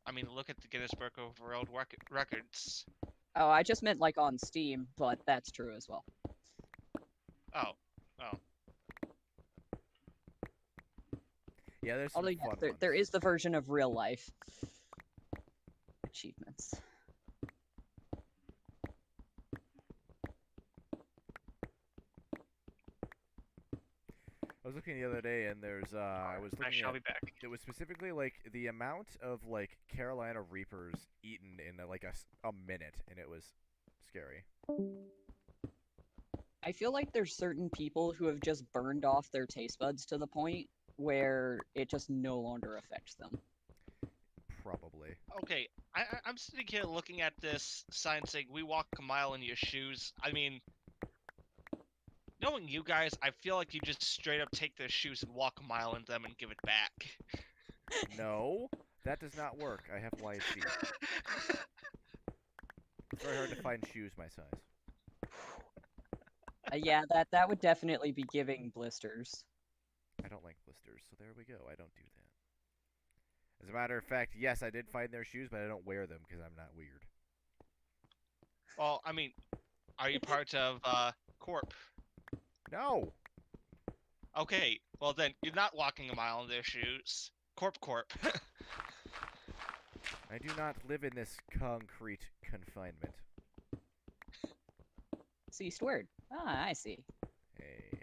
I mean, look at the Guinness Book of World Records. Oh, I just meant like on Steam, but that's true as well. Oh, Yeah, there's some Although, yes, fun there ones. is the version of real life achievements. I was looking the other day, and there's I was I looking shall at be back. it was specifically like the amount of like Carolina Reapers eaten in like a minute, and it was scary. I feel like there's certain people who have just burned off their taste buds to the point where it just no longer affects them. Probably. Okay, I'm sitting here looking at this sign saying "We walk a mile in your shoes." I mean, knowing you guys, I feel like you just straight up take their shoes and walk a mile in them and give it back. No, that does not work. I have wide feet. It's very hard to find shoes my size. Yeah, that would definitely be giving blisters. I don't like blisters, so there we go. I don't do that. As a matter of fact, yes, I did find their shoes, but I don't wear them because I'm not weird. Well, I mean, are you part of Corp? No! Okay, well then you're not walking a mile in their shoes. Corp. I do not live in this concrete confinement. Ceased word. Ah, I see. Hey.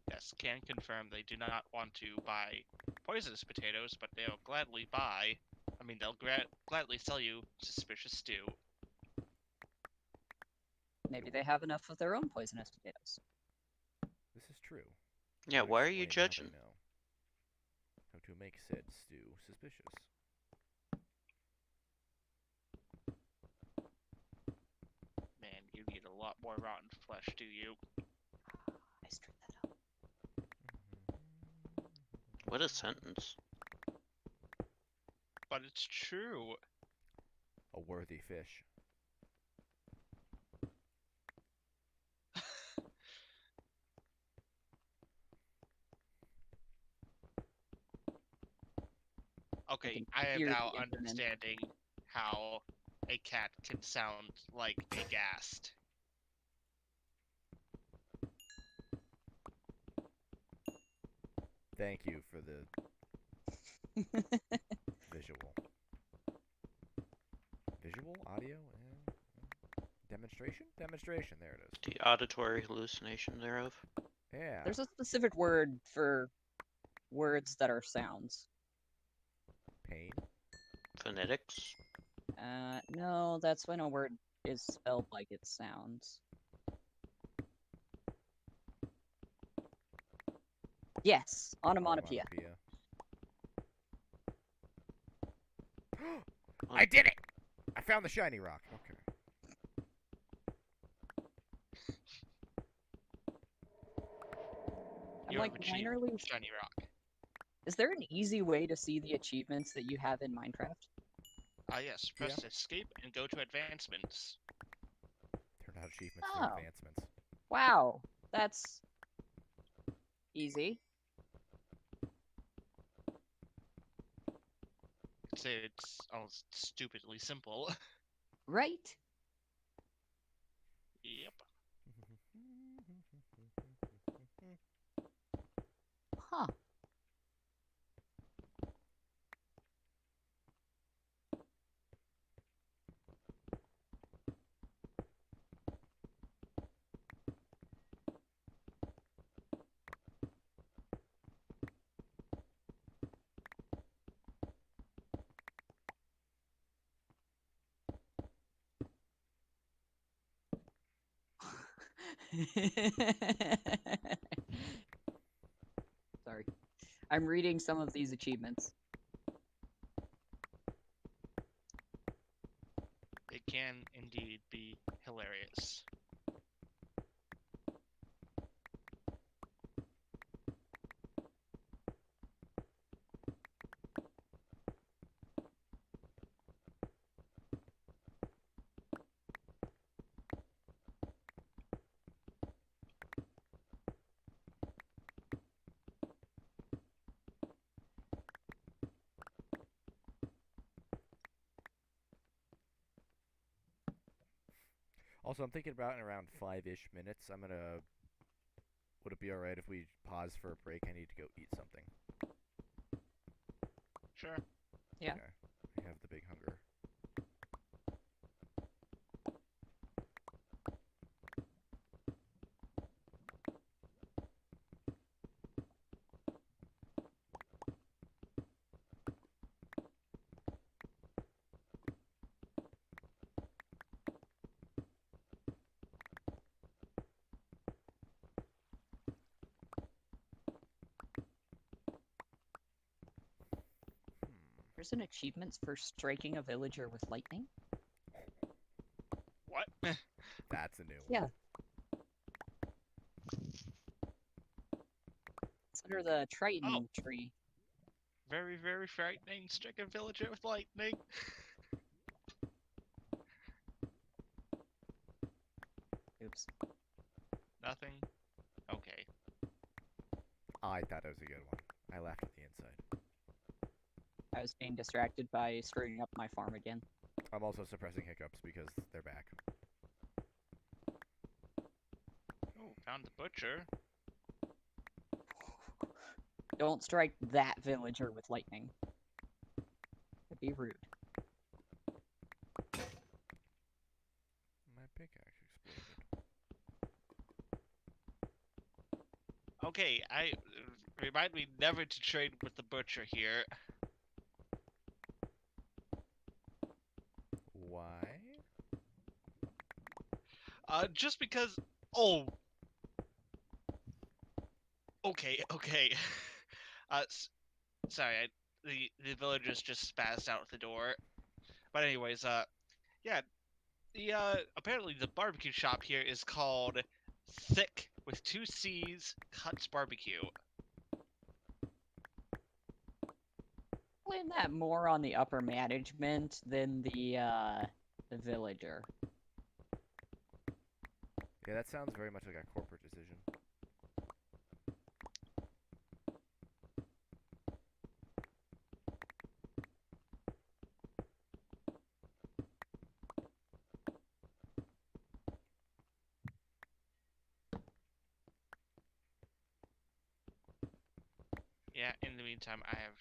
Yes, can confirm they do not want to buy poisonous potatoes, but they'll gladly buy. I mean, they'll gladly sell you suspicious stew. Maybe they have enough of their own poisonous potatoes. This is true. Yeah, I'll why are you explain how they judging? know how to make said stew suspicious. Man, you need a lot more rotten flesh, do you? I screwed that up. What a sentence. But it's true. A worthy fish. Okay, can I am hear now the implement. understanding how a cat can sound like aghast. Thank you for the visual. Visual? Audio? Demonstration? Demonstration, there it is. The auditory hallucination thereof. Yeah. There's a specific word for words that are sounds. Pain? Phonetics. No, that's when a word is spelled like it sounds. Yes, onomatopoeia. I did it! I found the shiny rock. Okay. I'm You like have achieved minorly. shiny rock. Is there an easy way to see the achievements that you have in Minecraft? Yes, press escape and go to advancements. They're not achievements, Oh. they're advancements. Wow, that's easy. I'd say it's almost stupidly simple. Right? Yep. Huh. Sorry. I'm reading some of these achievements. It can indeed be hilarious. Also, I'm thinking about in around 5-ish minutes, I'm gonna... Would it be alright if we pause for a break? I need to go eat something. Sure. Yeah. Okay. I have the big hunger. there's an achievement for striking a villager with lightning. What? That's a new one. Yeah. It's under the Triton tree. Very, very frightening. Strike a villager with lightning. Oops. Nothing? Okay. I thought it was a good one. I laughed at the inside. I was being distracted by screwing up my farm again. I'm also suppressing hiccups because they're back. Oh, found the butcher. Don't strike that villager with lightning. It'd be rude. My pickaxe exploded. Okay, remind me never to trade with the butcher here. Why? Just because. Oh. Okay, okay. Sorry, the villagers just spazzed out the door. But anyways, yeah, apparently the barbecue shop here is called Thick with 2 C's Cuts Barbecue. Blame that more on the upper management than the villager. Yeah, that sounds very much like a corporate decision. Yeah, in the meantime, I have.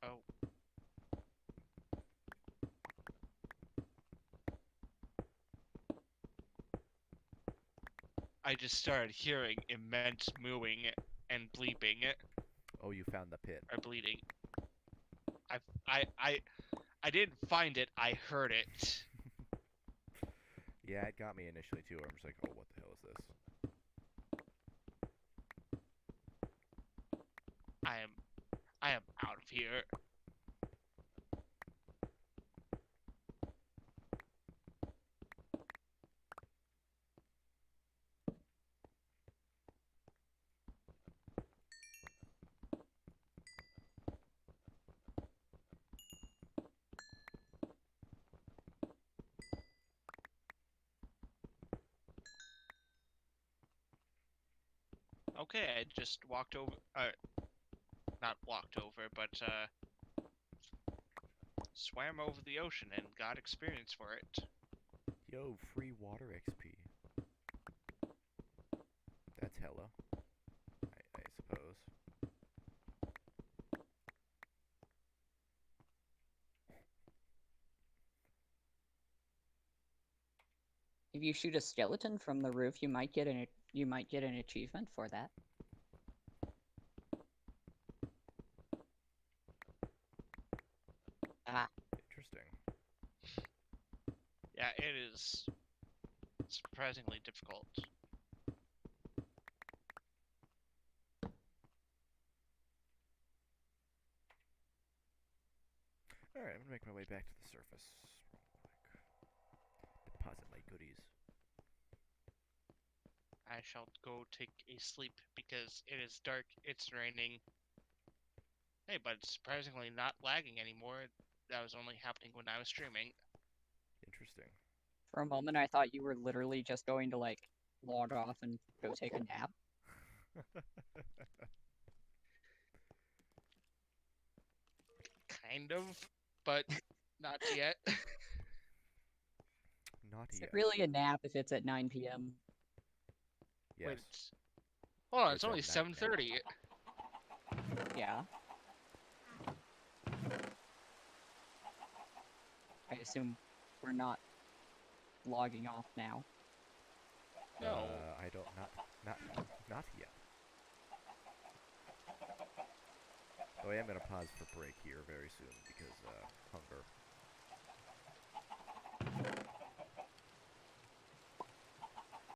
Oh. I just started hearing immense mooing and bleeping Oh, you found the pit. or bleeding. I didn't find it. I heard it. Yeah, it got me initially too. I'm just like, oh, what the hell is this? I am out of here. Okay, I just walked over, not walked over, but, swam over the ocean and got experience for it. Yo, free water XP. That's hella. I suppose. If you shoot a skeleton from the roof, you might get an achievement for that. Ah, Interesting. Yeah, it is surprisingly difficult. Alright, I'm gonna make my way back to the surface. Deposit my goodies. I shall go take a sleep because it is dark, it's raining. Hey, but it's surprisingly not lagging anymore. That was only happening when I was streaming. Interesting. for a moment, I thought you were literally just going to like log off and go take a nap. Kind of, but not yet. Not Is it yet. really a nap if it's at 9 p.m.? Yes. Wait, hold on, it's It's only at night now. 7:30. Yeah. I assume we're not logging off now. No. I don't. Not yet. Oh, I am gonna pause for break here very soon because hunger.